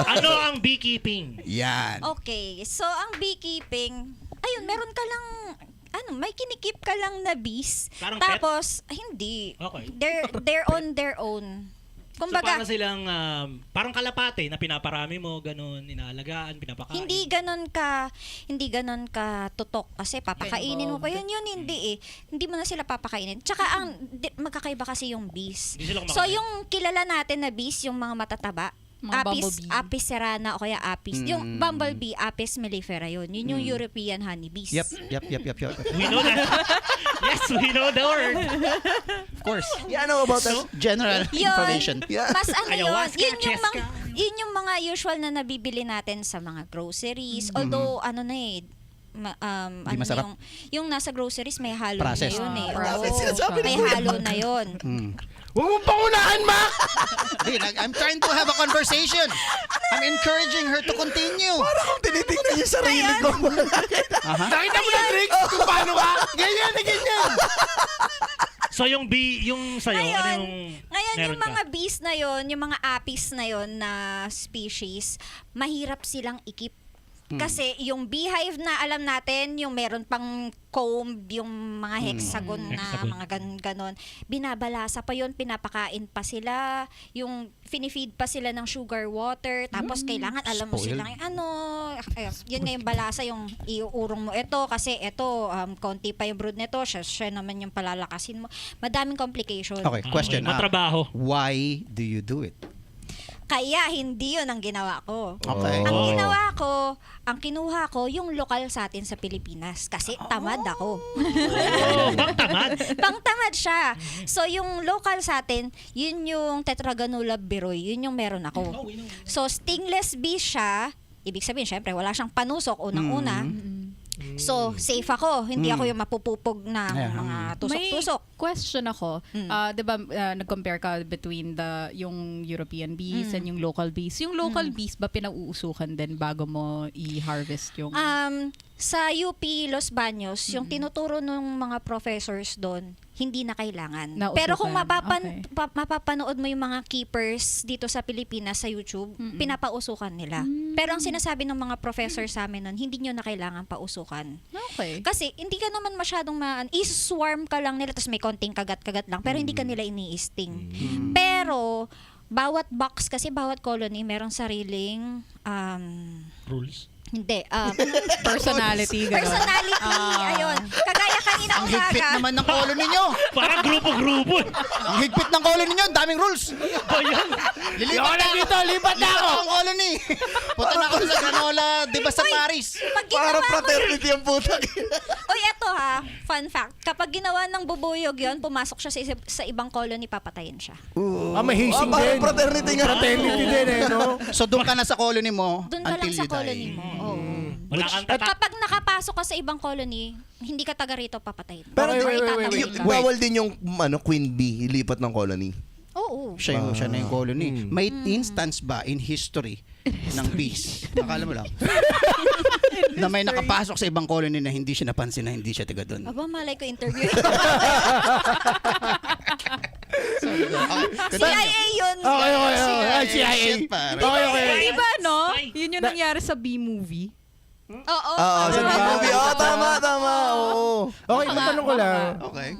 Ano ang beekeeping? Yan. Okay. So, ang beekeeping, ayun, meron ka lang, may kinikip ka lang na bees. Parang pet? Tapos, hindi. Okay. They're on their own. Kumbaga, so, para silang, parang kalapate na pinaparami mo, ganun, inaalagaan, pinapakain. hindi ganon ka tutok kasi papakainin mo pa yun hindi eh. Hindi mo na sila papakainin. Tsaka magkakaiba kasi yung bees. Hindi sila So kumakain. yung kilala natin na bees, yung mga matataba, Mga Apis, bumblebee. Apis cerana o kaya Apis. Yung bumblebee, Apis mellifera yun. Yun yung European honeybees. Yep. We know that. Yes, we know the word. Of course. Yeah, I know about that. General information. Yeah. Mas ano yun, Ayahuasca, Cheska. yun yung mga usual na nabibili natin sa mga groceries. Although, ano na eh, Di masarap. yung nasa groceries may halo Processed. na yun eh. Ang dami Oo. sinasabi May ni Kuya. halo na yun. Huwag mong pangunahan, Mac! I'm trying to have a conversation. I'm encouraging her to continue. Parang kung tinitingnan yung sarili ko. Nakita mo na, Trix, kung paano ka? Ganyan na ganyan. So yung sa'yo, ano yung Ngayon meron yung ka? mga bees na yon, yung mga apis na yon na species, mahirap silang ikip. Kasi yung beehive na alam natin, yung meron pang comb, yung mga hexagon na Hexagon. mga ganon, binabalasa pa yon, pinapakain pa sila, yung finifeed pa sila ng sugar water, tapos kailangan alam mo Spoiled. silang yun nga yung balasa, yung iuurong mo ito kasi ito konti pa yung brood nito, siya naman yung palalakasin mo. Madaming complication. Okay, question. Matrabaho. Why do you do it? Kaya hindi yun ang ginawa ko. Okay. Ang Oh. ginawa ko, ang kinuha ko, yung lokal sa atin sa Pilipinas. Kasi tamad ako. Oh, bang tamad. Pangtamad siya. So, yung local sa atin, yun yung Tetragonula beroy. Yun yung meron ako. So, stingless bee siya. Ibig sabihin, syempre, wala siyang panusok unang-una. So, safe ako. Hindi ako yung mapupupog na mga tusok-tusok. May question ako. Di ba, nag-compare ka between yung European bees and yung local bees. Yung local bees ba pinauusukan din bago mo i-harvest yung... Sa UP Los Baños, yung tinuturo ng mga professors doon, hindi na kailangan. Nausukan. Pero kung Okay. mapapanood mo yung mga keepers dito sa Pilipinas sa YouTube, pinapausukan nila. Pero ang sinasabi ng mga professor sa amin nun, hindi nyo na kailangan pausukan. Okay. Kasi hindi ka naman masyadong i-swarm ka lang nila, tapos may konting kagat-kagat lang, pero hindi ka nila ini-sting. Pero, bawat box, kasi bawat colony, merong sariling, Rules. hindi, Personality. Ganun. personality, ayun. Kagaya kanina Ang higpit umaga, naman ng colony nyo. Parang grupo-grupo. Ang higpit ng colony nyo. Ang daming rules. Lilipat na dito, lipat na ako. ang colony. Punta na ako sa granola, di ba sa Paris? pag Parang ginawa mo, fraternity ang puta. uy, eto ha, fun fact, kapag ginawa ng bubuyog yon, pumasok siya sa ibang colony, papatayin siya. May hazing parang din. fraternity nga. Fraternity din eh, no? So doon ka na sa colony mo Doon ka lang until sa you colony die. mo. Oo. Wala kang tatak. Kapag nakapasok ka sa ibang colony, hindi ka taga rito, papatayin. Pero Wait, Or wait, wait, itataboy wait. ka. Bawal din yung queen bee ilipat ng colony. Oo. Siya na yung colony. May instance ba in history ng bees? Akala mo lang. na may nakapasok sa ibang colony na hindi siya napansin na hindi siya taga doon. Aba, malay ko interview. CIA yun. Okay. Ay, CIA. Shit, pare. Okay. Diba, no? Spy. Yun yung nangyari sa B-movie. Oo. Oo, sa Diba? movie. Oo, tama. Oo. Okay, matanong ko lang. Okay.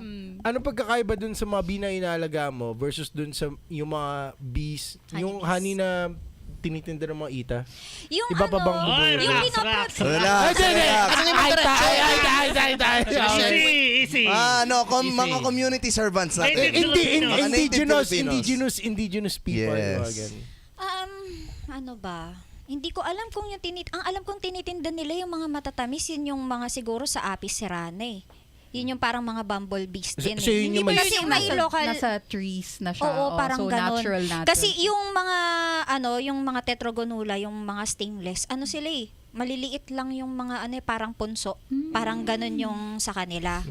Ano pagkakaiba dun sa mga bee na inaalaga mo versus dun sa yung mga bees, yung honey na tinitinda ng mga ita? Yung Iba pa bang ano, Ay, yung relax, pinoproduce. Relax, relax. Easy. Mga community servants natin. Native Indigenous people. Yes. Mga ganun. Ano ba? Hindi ko alam kung ang alam kong tinitinda nila yung mga matatamis, yun yung mga siguro sa Apis cerana eh. Yun yung parang mga bumblebees din. So, yun yung Kasi may local... Nasa trees na siya. Oo, parang so ganun. natural. Kasi yung mga tetragonula, yung mga stingless, sila eh, maliliit lang yung mga parang punso. Parang ganun yung sa kanila.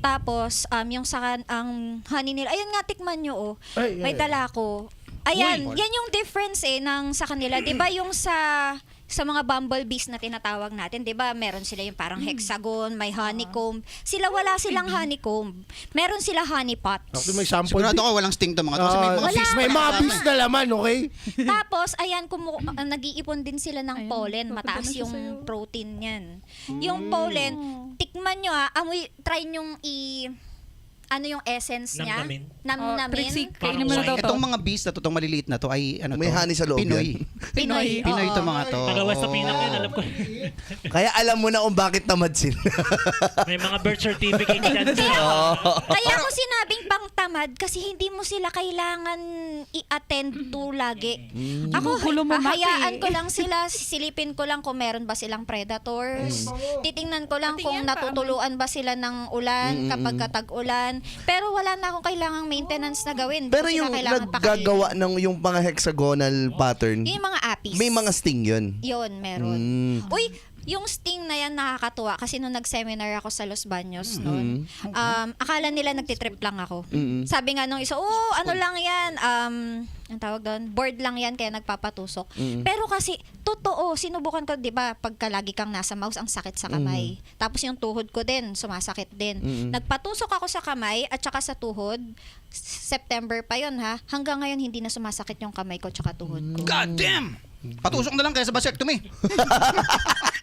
Tapos, yung ang honey nila, ayun nga, tikman nyo, may dala ko. Ayan, yan yung difference ng sa kanila. 'Di ba yung sa mga bumblebees na tinatawag natin, 'di ba? Meron sila yung parang hexagon, may honeycomb. Sila wala silang honeycomb. Meron sila honeypots. Actually, may sample. Sigurado ko walang sting to mga to. Kasi may mga bees. May mga bees na laman, okay? Tapos, ayan, nag-iipon din sila ng Ayan, pollen. papagana Mataas siya yung sa'yo. protein niyan. Yung pollen, tikman nyo amoy, try nyong ano yung essence niya. Namnamin. Namnamin. Trixie, Parang kainin mo na daw wine. to. Itong mga bees na to, itong maliliit na to ay ano May to? honey sa loob Pinoy. yan. Pinoy. Pinoy Oo. to mga to. Taga West Oo. Pinak yan, alam ko. Kaya alam mo na kung bakit tamad sila. May mga birth certificate dyan. Kaya ako sinabing pang tamad kasi hindi mo sila kailangan i-attend to lagi. Ako, Gugulo mo, Maki. hayaan ko lang sila, silipin ko lang kung meron ba silang predators. Titingnan ko lang kung natutuluan ba sila ng ulan kapag katag-ulan. Pero wala na akong kailangang maintenance na gawin. Hindi Pero ko sila yung kailangan naggagawa ng yung mga hexagonal pattern, Yung mga apis. may mga sting yun. Yun, meron. Mm. Uy, yung sting na yan nakakatuwa kasi nung nag-seminar ako sa Los Baños noon, akala nila nagtitrip lang ako. Sabi nga nung isa, ano lang yan, ang tawag doon, board lang yan kaya nagpapatusok. Pero kasi, totoo, sinubukan ko, di ba, pagka lagi kang nasa mouse, ang sakit sa kamay. Tapos yung tuhod ko din, sumasakit din. Nagpatusok ako sa kamay at saka sa tuhod, September pa yun ha, hanggang ngayon hindi na sumasakit yung kamay ko at saka tuhod ko. God damn! Patusok na lang kaya sa vasectomy.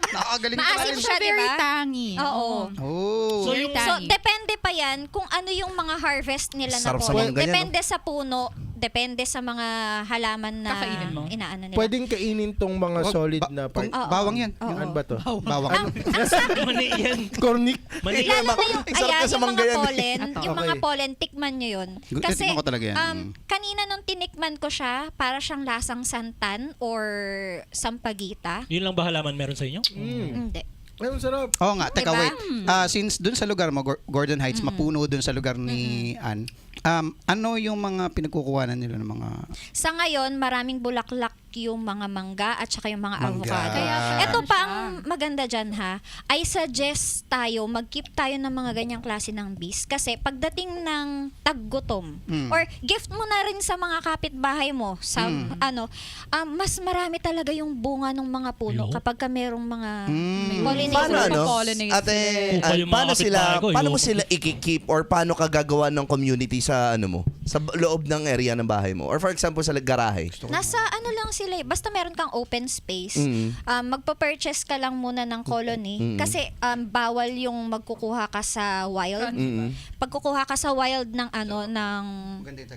Nakakagaling ka Maasim rin. siya, di Very ba? tangy. Oo. Oh. So yung So, depende pa yan kung ano yung mga harvest nila na Sarap sa pollen. mangga yan, Depende sa puno, depende sa mga halaman na Kakainin mo? inaano nila. Pwedeng kainin tong mga Wag, solid ba- na kung- bawang yan. Oo. Ano ba to? Bawang. Mani yan. Cornic. Mani Lalo na yung, Sarap ayan, ka sa yung mangga mga yan. pollen, Ato. yung mga Okay. pollen, tikman nyo yun. Kasi, Tikman ko talaga yan. kanina nung tinikman ko siya, para siyang lasang santan or sampagita. Yun lang ba halaman meron sa inyo? Hindi. Ay, masarap. Oo nga, teka Diba? wait. Since dun sa lugar mo, Gordon Heights, mapuno dun sa lugar ni Ann, ano yung mga pinagkukuhanan nila ng mga... Sa ngayon, maraming bulaklak yung mga mangga at saka yung mga Mangga. avocado. Kaya pala Ito pa ang maganda dyan ha. I suggest tayo, mag-keep tayo ng mga ganyang klase ng bees. Kasi pagdating ng taggutom, or gift mo na rin sa mga kapitbahay mo, sa mas marami talaga yung bunga ng mga puno Ayun. kapag ka merong mga Paano pollinators. ano? Pollinate Ate, sila. Yung mga paano sila kapitbahay ko, paano mo yung- sila ikikip or paano ka gagawa ng community sa ano mo? Sa loob ng area ng bahay mo? Or for example sa garahe? Nasa ano lang sila eh. Basta meron kang open space. Magpa-purchase ka lang muna ng colony. Kasi bawal yung magkukuha ka sa wild. Pag kukuha ka sa wild ng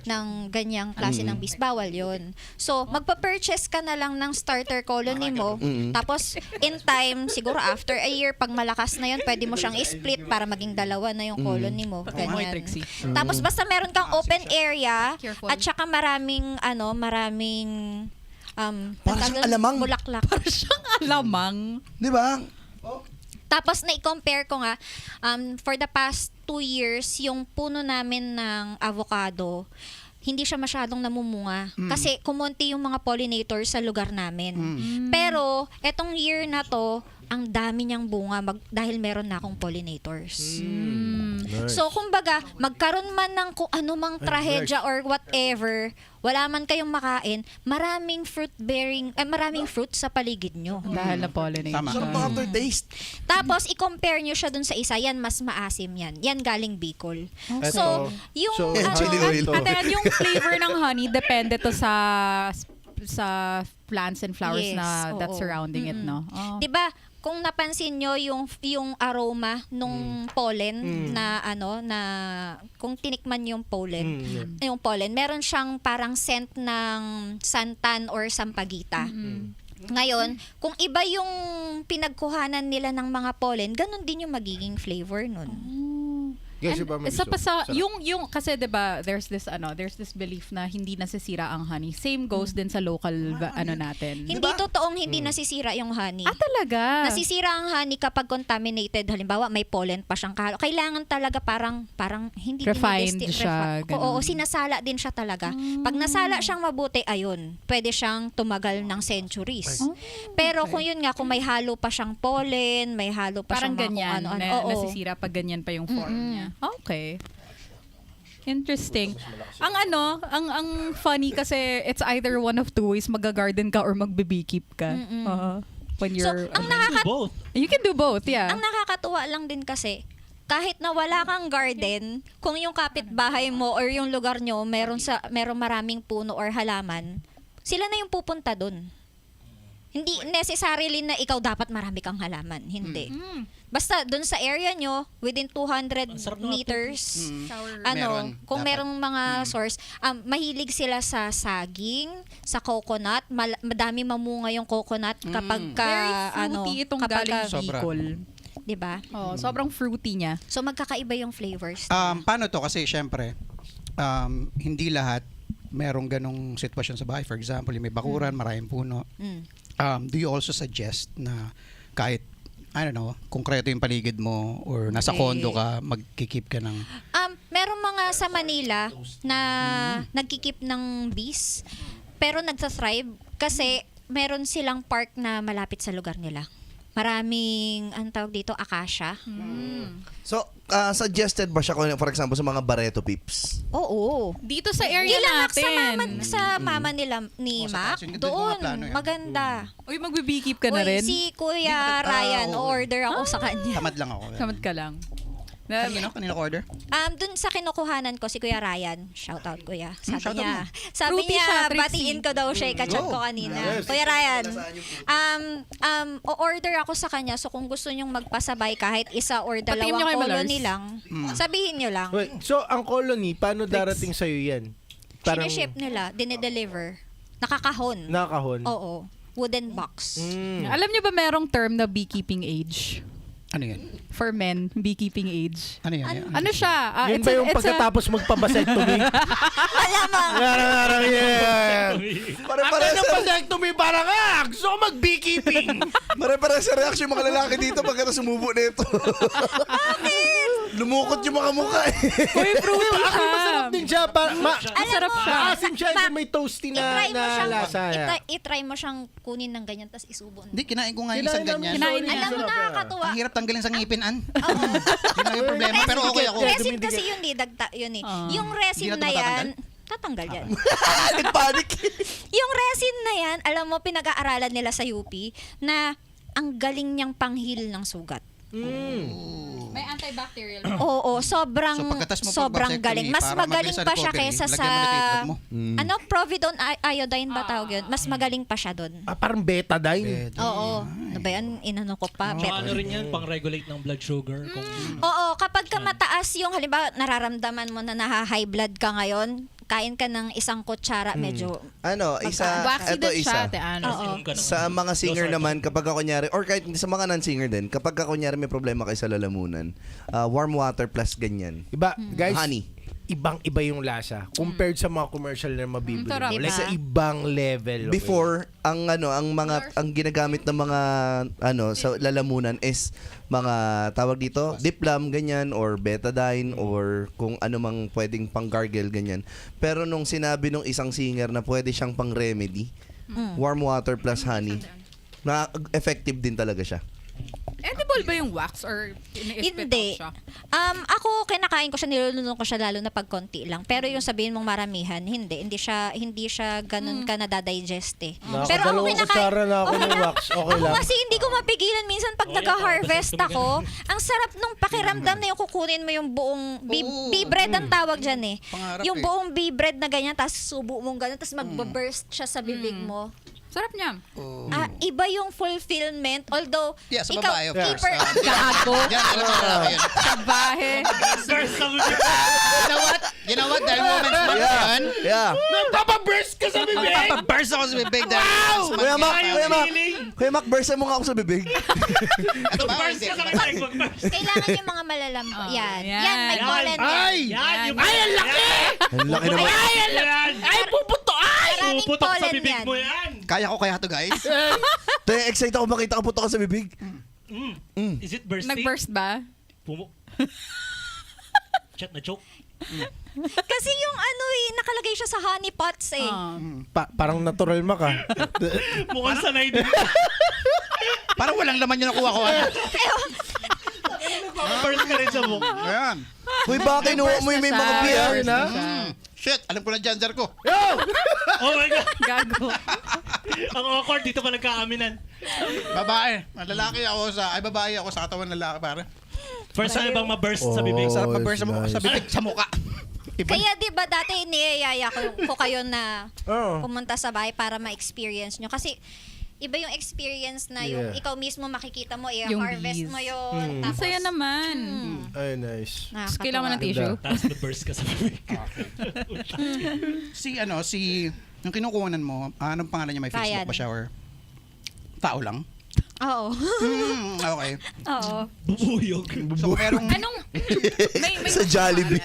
ng ganyang klase ng bees, bawal yun. So, magpa-purchase ka na lang ng starter colony mo. Tapos, in time, siguro after a year, pag malakas na yun, pwede mo siyang i-split para maging dalawa na yung colony mo. Ganyan. Trixie. Tapos, basta meron kang open area Careful. at saka maraming Para siyang alamang. bulaklak. Siyang alamang. Di ba? Tapos na-compare ko nga, for the past 2 years, yung puno namin ng avocado, hindi siya masyadong namumunga. Kasi kumonti yung mga pollinators sa lugar namin. Pero, etong year na to, ang dami niyang bunga dahil meron na akong pollinators. Nice. So, kumbaga, magkaroon man ng kung ano mang trahedya or whatever, wala man kayong makain, maraming maraming fruit sa paligid nyo. Dahil na pollinate Tama. siya. Sarap ng aftertaste. Tapos, i-compare nyo siya dun sa isa, yan mas maasim yan. Yan galing Bicol. Eto. So, yung So, chili oil. At yung flavor ng honey, depende to sa plants and flowers Yes, na that's oo. surrounding it, no? Oh. 'di ba? Kung napansin nyo yung aroma nung pollen na kung tinikman yung pollen, yung pollen, meron siyang parang scent ng santan or sampagita. Ngayon, kung iba yung pinagkuhanan nila ng mga pollen, ganun din yung magiging flavor nun. Yes, And iba isa pa sa Sarap. yung kasi 'di ba there's this belief na hindi nasisira ang honey. Same goes din sa local natin. Hindi totoong hindi nasisira yung honey. Talaga. Nasisira ang honey kapag contaminated. Halimbawa, may pollen pa siyang kahalo. Kailangan talaga parang hindi Refined dinidesti- siya, ganun. Oo, sinasala din siya talaga. Pag nasala siyang mabuti, ayun, pwede siyang tumagal ng centuries. Pero kung yun nga, kung may halo pa siyang pollen, may halo pa Parang siyang mga ganyan kung ano-ano. na, Oo. nasisira pag ganyan pa yung form niya. Okay. Interesting. Ang funny kasi it's either one of two ways, mag-garden ka or magbe-beekeep ka. When So, you're Both. you can do both, yeah. Ang nakakatuwa lang din kasi, kahit na wala kang garden, kung yung kapitbahay mo or yung lugar nyo, merong maraming puno or halaman, sila na yung pupunta dun. Hindi necessarily na ikaw dapat marami kang halaman. Hindi. Basta dun sa area nyo, within 200 Ang sarap ng meters, Meron, kung dapat. merong mga source, mahilig sila sa saging, sa coconut, madami mamunga yung coconut kapag ka, Very fruity itong kapag galing ka, Sobra. Bicol. diba? Oh, sobrang fruity niya. So magkakaiba yung flavors. Paano to? Kasi syempre, hindi lahat merong ganong sitwasyon sa bahay. For example, yung may bakuran, maraming puno. Mm. Do you also suggest na kahit, I don't know, konkreto yung paligid mo or nasa condo ka, magkikip ka ng... Merong mga sa Manila na nagkikip ng bees, pero nagsa-thrive kasi meron silang park na malapit sa lugar nila. Maraming, ang tawag dito, acacia. So, suggested ba siya, for example, sa mga Barreto peeps? Oo. Dito sa area Ilanak natin. sa mama nila ni Oh, sa Mac. taas yun. Doon yung Doon, mga plano yan. maganda. Uy, magbe-beekeep ka na Uy, rin? si Kuya Ryan, oo. order ako sa kanya. Tamad lang ako. Kamad ka lang. Kanino ko order? Dun sa kinukuhanan ko, si Kuya Ryan, shout out Kuya. Sabi shout out niya, mo. sabi Fruity niya, siya, Trixie. batiin ko daw siya, i-chat ko kanina. Kuya Ryan, o-order ako sa kanya, so kung gusto nyong magpasabay kahit isa or Patingin dalawang niyo kay Malars. colony lang, sabihin nyo lang. Wait, so ang colony, paano darating sa'yo yan? Siniship nila, dinideliver. Nakakahon. Nakahon? Oo. Wooden box. Alam niyo ba merong term na beekeeping age? Ano yan? For men, beekeeping age. Ano yan? Ano siya? Yun ba yung pagkatapos magpabasectomy? Malamang. Parang yan. Pare-pares Ang vasectomy parang gusto ko mag-beekeeping. Pare-pares sa reaction yung mga lalaki dito pagkatapos sumubo na ito. Lumukot yung mga mukha eh. Uy, fruity siya. Actually, masarap din siya. Masarap siya. Maasim siya. Ma- May toasty I-try mo na siyang, lasa. i-try mo siyang kunin ng ganyan, tapos isubo. Hindi, kinain ko nga yung Kinain isang namin, ganyan. Kinain Alam mo, Sarap nakakatuwa. Ang hirap tanggalin sa ngipin, An. Yun lang yung problema. Pero okay ako. Resin Dumidikit. kasi yun eh, yun eh. Yung resin Hindi na na yan, tumatanggal? tatanggal yan. Nagpanic. Yung resin na yan, alam mo, pinag-aaralan nila sa UP na ang galing niyang panghil ng sugat. May antibacterial. Oo, sobrang So, pagkatas mo sobrang pag-vasectomy, galing. Mas para magaling mabilis sa pa siya recovery, kaysa sa lagyan mo na titrop mo. ano, Providone iodine ba tawag yun? Mas magaling pa siya doon. Parang betadine. Oo. Ano ba yan? Inano ko pa. Ano rin yan, pang-regulate ng blood sugar. Kung Oo, kapag ka mataas yung, halimbawa, nararamdaman mo na naha-high blood ka ngayon, kain ka ng isang kutsara, medyo, Ano, Waxy ito din siya, isa. ate Ano. Oo. inom ka ng- Sa mga singer Losartan. naman, kapag ka kunyari, or kahit sa mga non-singer din, kapag ka kunyari may problema kayo sa lalamunan, warm water plus ganyan. Iba, guys, Honey. ibang-iba yung lasa compared sa mga commercial na mabibili Sarap. mo. Like, Diba? sa ibang level. okay? Before, ang ginagamit ng mga sa lalamunan is mga tawag dito, Diplam ganyan or Betadine or kung ano mang pwedeng pang-gargle ganyan. Pero nung sinabi nung isang singer na pwede siyang pang-remedy, warm water plus honey, na effective din talaga siya. Edible ba yung wax or ini-spit hindi. out siya? Ako, kinakain ko siya, nilulunon ko siya lalo na pag konti lang. Pero yung sabihin mong maramihan, hindi siya ganun ka nadadigest eh. Pero ako Nakakadalawang kutsara na ako ng wax. Okay Ako lang. kasi hindi ko mapigilan minsan pag Oh, yeah, nag-harvest tapos ako, ang sarap nung pakiramdam na yung kukunin mo yung buong Oo. bee bread ang tawag dyan eh. Pangarap Yung eh. buong bee bread na ganyan, tapos subo mong ganyan, tapos magbaburst siya sa bibig mo. Sarap niya. Iba yung fulfillment, although Yeah, sa ikaw, babae, of course. Gago. Yan, alam mo na yun. Kabahe. First sa You know what? You know what? Dahil Women's Month yan, Yeah. Papaburst ka sa bibig! papaburst ako sa bibig dahil Women's Month Kuya Mac, yan. Kuya Mac, bursa mo nga ako sa bibig. Ito ba? First Hindi. ka sa akin, mag-burst. kailangan yung mga malalambo. Yan. yan. Yan, may Yan. pollen yan. Ay! Yan, yung Ay, ang laki! Ang laki naman. Yan! Ay, puputo! Ay! Maraming Puputok sa pollen bibig yan. mo yan. Kaya ko kaya to, guys. Tayo, excited ako makita ka puto ka sa bibig. Is it bursting? Nag-burst ba? Chat na choke. Kasi yung nakalagay siya sa honey pots eh. Parang natural ma ka. Mukhang sanay din. Parang walang laman yung nakuha ko. Burst ka rin sa mukha. Ayan. Uy, baka kinuha mo yung may mga beer. Burst na siya. Shit, alam ko na gender ko. Oh my God. Gago. Ang awkward, dito pa nagkaaminan. Babae. Lalaki ako babae ako sa katawan ng lalaki, pare. First time bang ma-burst sa bibig? Sarap Oh, mag-burst nice. sa bibig, sa muka. Kaya 'di ba dati niyayaya ko kayo na Oo. pumunta sa bahay para ma-experience nyo kasi iba yung experience na Yeah. yung ikaw mismo makikita mo, Yung harvest bees. mo yun. Ang saya naman. Ay, nice. Tapos kailangan ng Nakakatuwa. tissue. Tapos na-burst ka sa bibig. Si yung kinukuhanan mo, anong pangalan niya? May Facebook Ryan. ba siya or tao lang? Oo. Okay. Oo. Bubuyog. So, merong Anong, may, Sa Jollibee.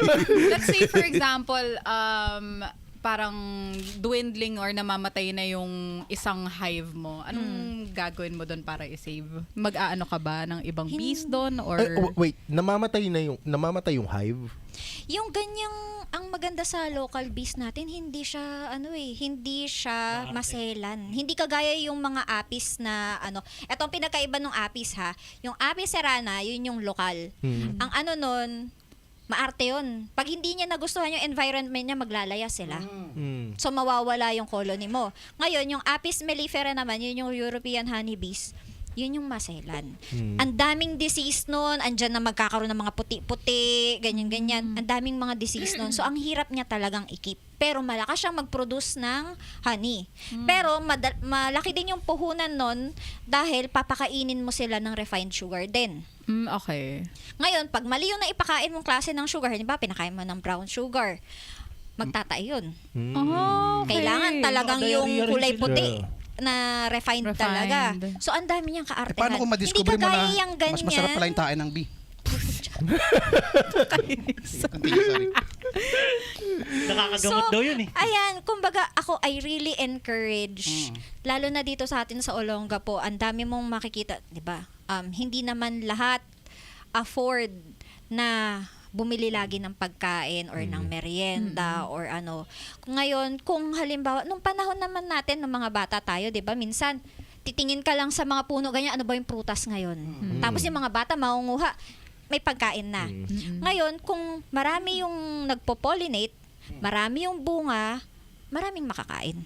let's say for example, parang dwindling or namamatay na yung isang hive mo. Anong gagawin mo doon para i-save? Mag-aano ka ba ng ibang bees doon or Wait, namamatay yung hive? Yung ganyang, ang maganda sa local bees natin, hindi siya, hindi siya maselan. Hindi kagaya yung mga apis na, etong pinakaiba ng apis ha, yung apis serrana, yun yung lokal. Ang nun, maarte yun. Pag hindi niya nagustuhan yung environment niya, maglalaya sila. So, mawawala yung colony mo. Ngayon, yung Apis mellifera naman, yun yung European honeybees, yun yung maselan. Ang daming disease nun, andyan na magkakaroon ng mga puti-puti, ganyan-ganyan. Ang daming mga disease nun. So, ang hirap niya talagang ikip. Pero malakas siyang mag-produce ng honey. Pero malaki din yung puhunan nun dahil papakainin mo sila ng refined sugar din. okay. Ngayon, pag mali yung naipakain mong klase ng sugar, halimbawa, pinakain mo ng brown sugar, magtatay yun. Oh, okay. Kailangan talagang Mga yung diarrhea rin kulay sila. puti na refined talaga. So, ang dami niyang kaartehan. paano kung madiscover Hindi mo kagaya na yung ganyan. mas masarap pala yung tain ng bee? Sorry. Nakakagamot daw yun eh. Ayan, kumbaga ako, I really encourage, lalo na dito sa atin sa Olonga po, ang dami mong makikita, di ba? Hindi naman lahat afford na bumili lagi ng pagkain or ng merienda or ano. Ngayon, kung halimbawa, nung panahon naman natin ng mga bata tayo, di ba, minsan, titingin ka lang sa mga puno, ganyan, ano ba yung prutas ngayon? Tapos yung mga bata, maunguha, may pagkain na. Ngayon, kung marami yung nagpo-pollinate, marami yung bunga, maraming makakain.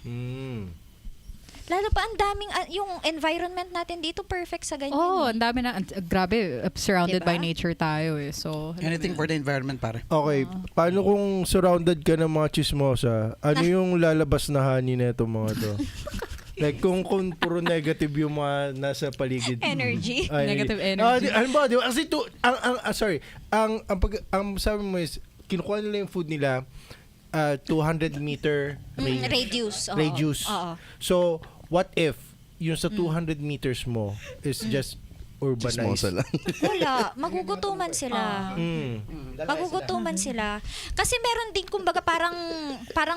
Lalo pa ang daming, yung environment natin dito, perfect sa ganyan. Oh, ang dami na. Grabe, surrounded Diba? by nature tayo eh. So, Anything for the environment, pare. Okay, paano kung surrounded ka ng mga chismosa? Ano yung lalabas na honey na itong mga to? Like, kung puro negative yung mga nasa paligid. Energy. Negative energy. Ano ba? Diba? Kasi ang sabi mo is, kinukuha nila yung food nila 200 meter Radius. Oo. radius. Oo. So, what if yung sa 200 meters mo is just urbanized? Chismosa lang. Wala. Magugutuman sila. Magugutuman sila. Kasi meron din, kumbaga parang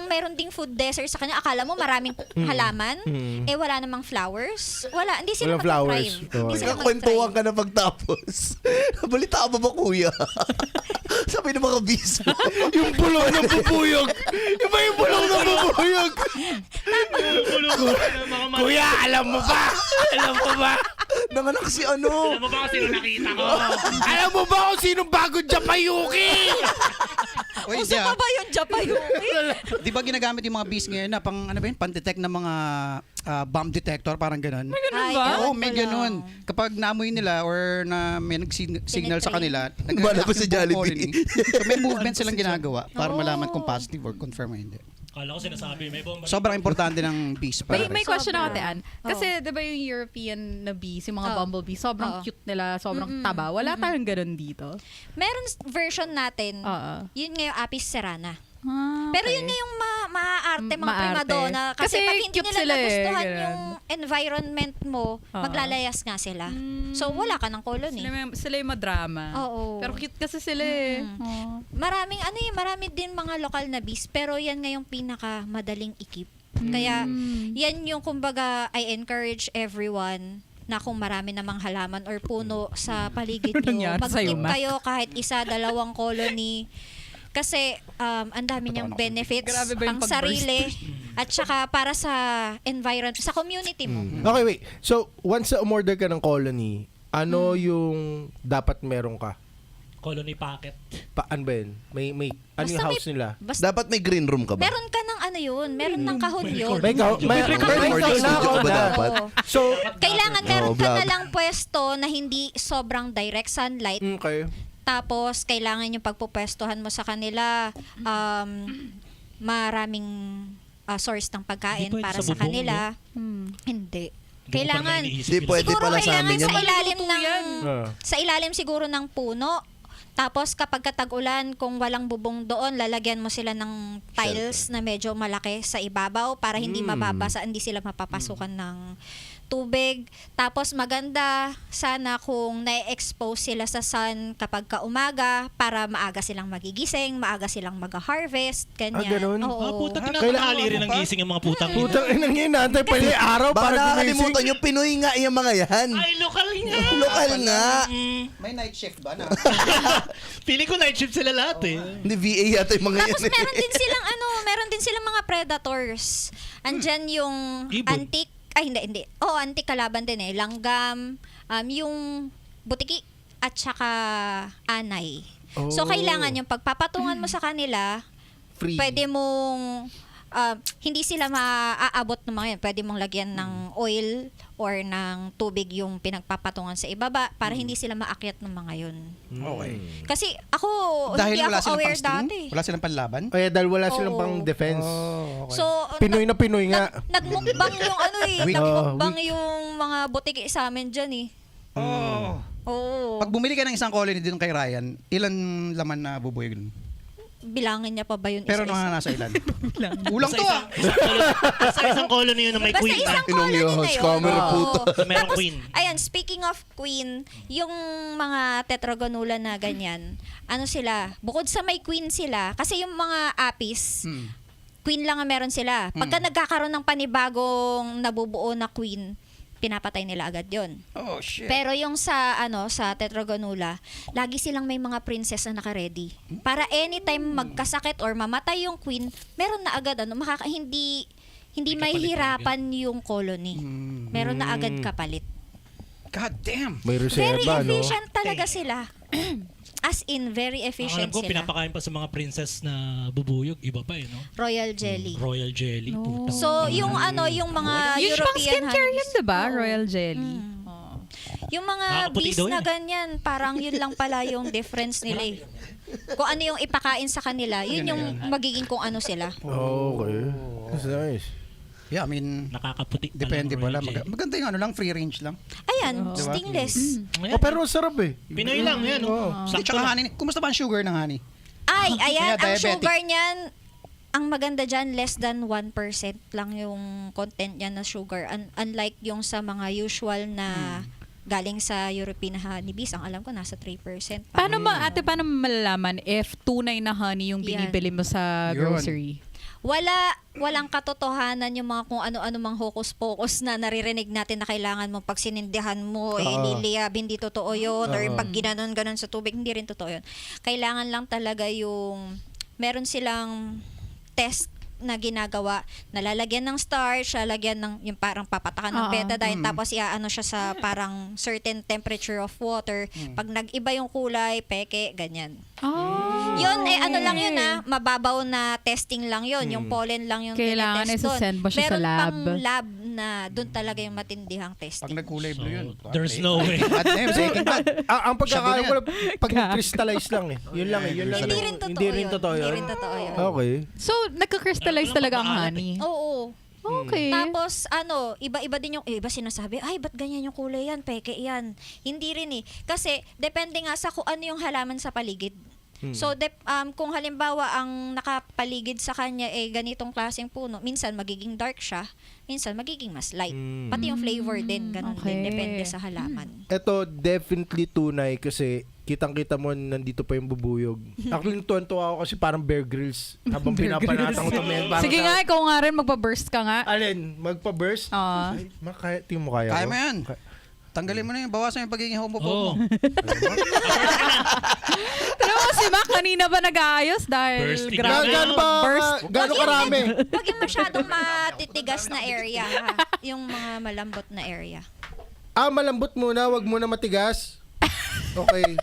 meron ding food desert sa kanya. Akala mo maraming halaman. Eh wala namang flowers. Wala. Hindi sila Walang flowers. mag-thrive. Oo. Hindi sila Nagkakwentuhan mag-thrive. ka na pagtapos. Balita ba kuya? Sabi ng mga bis. Yung bulong na pupuyog! Iba yung bulong na pupuyog! Kuya, alam mo ba? Alam mo ba? Nanganak si ano. Alam mo ba kasi nung nakita ko? Alam mo ba kung sinong bagong Japayuki? Uy, Uso pa ba yung Japayuki? Di ba ginagamit yung mga bees ngayon na pan-detect ng mga bomb detector, parang ganun? Ay, ba? Oo, ewan may ko lang. ganun. Kapag naamoy nila or na may nag-signal sa kanila, Bala pa sa Jollibee. So may movement silang ginagawa para malaman kung positive or confirm o hindi. Kala ko sinasabi, may bomba. Sobrang importante ng bees. May question ako, Sobra. Tean. Kasi, di ba yung European na bees, yung mga Oh. bumblebee, sobrang Oo. cute nila, sobrang taba. Wala tayong ganun dito. Meron version natin. Oo. Yun nga yung Apis serrana. Ah, Pero okay. yun nga yung maaarte, mga Maarte. primadona. Kasi, Kasi pag hindi cute nila sila eh, nagustuhan ganun. yung environment mo, Oo. maglalayas nga sila. So, wala ka ng colony. Sila yung madrama. Oo. Pero cute kasi sila eh. Oo. Marami din mga lokal na bees, pero yan nga yung pinaka madaling ikip. Kaya, yan yung kumbaga, I encourage everyone na kung marami namang halaman or puno sa paligid nyo, nangyari sa'yo, mag-keep Mac? kayo kahit isa, dalawang colony. Kasi, ang dami niyang benefits Grabe ba yung pang sarili at saka para sa environment, sa community mo. Okay, wait. So, once na umorder ka ng colony, ano yung dapat meron ka? Colony packet. Ano ba yun? Ano Basta yung house may- nila? Basta, Dapat may green room ka ba? meron ka ng ano yun, meron ng kahon yun. May recording studio ka ba dapat? Oo. So, Kailangan meron Oo, ka na vlog. lang pwesto na hindi sobrang direct sunlight. okay. Tapos, kailangan yung pagpupwestohan mo sa kanila, maraming source ng pagkain Hindi pwede para sa sa bubong, kanila. Hindi. Kailangan. Hindi pwede Siguro pala sa amin kailangan yan. sa ilalim ng Ah. sa ilalim siguro ng puno. Tapos kapag katag-ulan, kung walang bubong doon, lalagyan mo sila ng tiles na medyo malaki sa ibabaw para hindi mababasa, hindi sila mapapasukan ng tubig. Tapos maganda sana kung na-expose sila sa sun kapag kaumaga para maaga silang magigising, maaga silang mag-harvest, ganyan. ganun? Ah, puta, Kailangan- tinatanghali rin ang gising yung mga putang. Putang inang yun, nantay pa yung araw Baka para nakakalimutan gumising. yung Pinoy nga yung mga yan. Ay, lokal nga. Lokal nga. May night shift ba na? Feeling ko night shift sila lahat eh. Hindi VA yata yung mga Tapos yan. meron din silang meron din silang mga predators. Andyan yung Ibon. antique, hindi. Oh, antique kalaban din eh. Langgam, yung butiki at saka anay. So Oh. kailangan yung pagpapatungan mo sa kanila, Free. pwede mong hindi sila maaabot ng mga yan. Pwede mong lagyan ng oil or ng tubig yung pinagpapatungan sa ibaba para hindi sila maakyat ng mga yun. Okay. Kasi ako, Dahil hindi wala ako silang aware pang dati. Wala silang panlaban? Kaya dahil wala silang Oo. pang defense. Oh, okay. So, Pinoy na Pinoy nga. nagmukbang yung Weak. nagmukbang yung mga butiki sa amin dyan eh. Oh. Oo. Pag bumili ka ng isang colony dito kay Ryan, ilan laman na bubuyog nun? Bilangin niya pa ba yun Pero isa-isa? nasa ilan? Ulang to ah! Sa isang colony yun na may Basta queen. isang Inong colony yun, na yun. scammer Oo. puto. Merong queen. Ayan, speaking of queen, yung mga tetragonula na ganyan, ano sila, bukod sa may queen sila, kasi yung mga apis, queen lang ang meron sila. Pagka nagkakaroon ng panibagong nabubuo na queen, pinapatay nila agad yon. Oh, shit. Pero yung sa sa tetragonula, lagi silang may mga princess na naka-ready. Para anytime magkasakit or mamatay yung queen, meron na agad hindi mahihirapan yung colony. Meron na agad kapalit. God damn! May Very reserva, no? efficient talaga sila. As in, very Ang alam efficient ko, sila. pinapakain pa sa mga princess na bubuyog. Iba pa eh, no? Royal jelly. Royal jelly. Puta. So, yung yung mga Yung pang European skincare yun, honeys. diba? Oo. Royal jelly. Yung mga Nakakaputi bees daw na yan eh. ganyan, parang yun lang pala yung difference nila eh. Kung ano yung ipakain sa kanila, yun yung magiging kung ano sila. Okay. That's nice. Yeah, I mean, Nakakaputi pala depende ng pala. royal jelly. Maganda yung ano lang, free range lang. Ayan, stingless. Ayan. Oh, pero ang sarap eh. Pinoy lang yan. Oo. Sakto Tsaka lang. honey, kumusta ba ang sugar ng honey? Ay, ayan, Kaya ang diabetic. sugar niyan, ang maganda dyan, less than 1% lang yung content niya na sugar. Unlike yung sa mga usual na galing sa European honeybees, ang alam ko nasa 3%. Paano paano malalaman if tunay na honey yung Yan. binibili mo sa Yun. grocery? Walang katotohanan yung mga kung ano-ano mang hokus-pokus na naririnig natin na kailangan mo pag sinindihan mo, liliyab, hindi totoo yun, or pag ginanon-ganon sa tubig, hindi rin totoo yun. Kailangan lang talaga yung, meron silang test na ginagawa, nalalagyan ng starch, lalagyan ng yung parang papatakan ng betadine, tapos iaano siya sa parang certain temperature of water. Pag nag-iba yung kulay, peke, ganyan. Oh. Yun, ano lang yun mababaw na testing lang yun. Yung pollen lang yung Kailangan tinetest doon. isa-send mo siya sa Meron lab. pang lab na doon talaga yung matindihang Pag testing. nagkulay blue yun. There's no way. God damn, second bad. Ang pagkakain ko lang, pag crystallize lang eh. Yun lang eh. Yun lang Hindi eh. rin totoo Hindi rin yun. totoo Hindi yun. rin totoo yun. Okay. So, nagka-crystallize talaga ang honey. Oo. Okay. Tapos, iba-iba din yung, iba sinasabi, ay, ba't ganyan yung kulay yan? Peke yan. Hindi rin eh. Kasi, depende nga sa kung ano yung halaman sa paligid. So, kung halimbawa, ang nakapaligid sa kanya ganitong klaseng puno, minsan magiging dark siya, minsan magiging mas light. Pati yung flavor din, ganun Okay. din. Depende sa halaman. Ito, definitely tunay kasi kitang-kita mo nandito pa yung bubuyog. Actually, tuwan-tuwa ako kasi parang Bear Grylls habang pinapanatang ko ito. Sige nga, ikaw nga rin, magpa-burst ka nga. Alin, magpa-burst? Ah. Ay, tingin mo kaya Kaya ko? mo yan. Tanggalin mo na yun. Bawasan yung pagiging homophobe Oo. mo. Pero si Mac kanina ba nag-aayos dahil Bursting grabe. na. Gaano ba? Burst. Gaano karami? Huwag yung masyadong matitigas na area. Ha? Yung mga malambot na area. Malambot muna, wag muna matigas. Okay.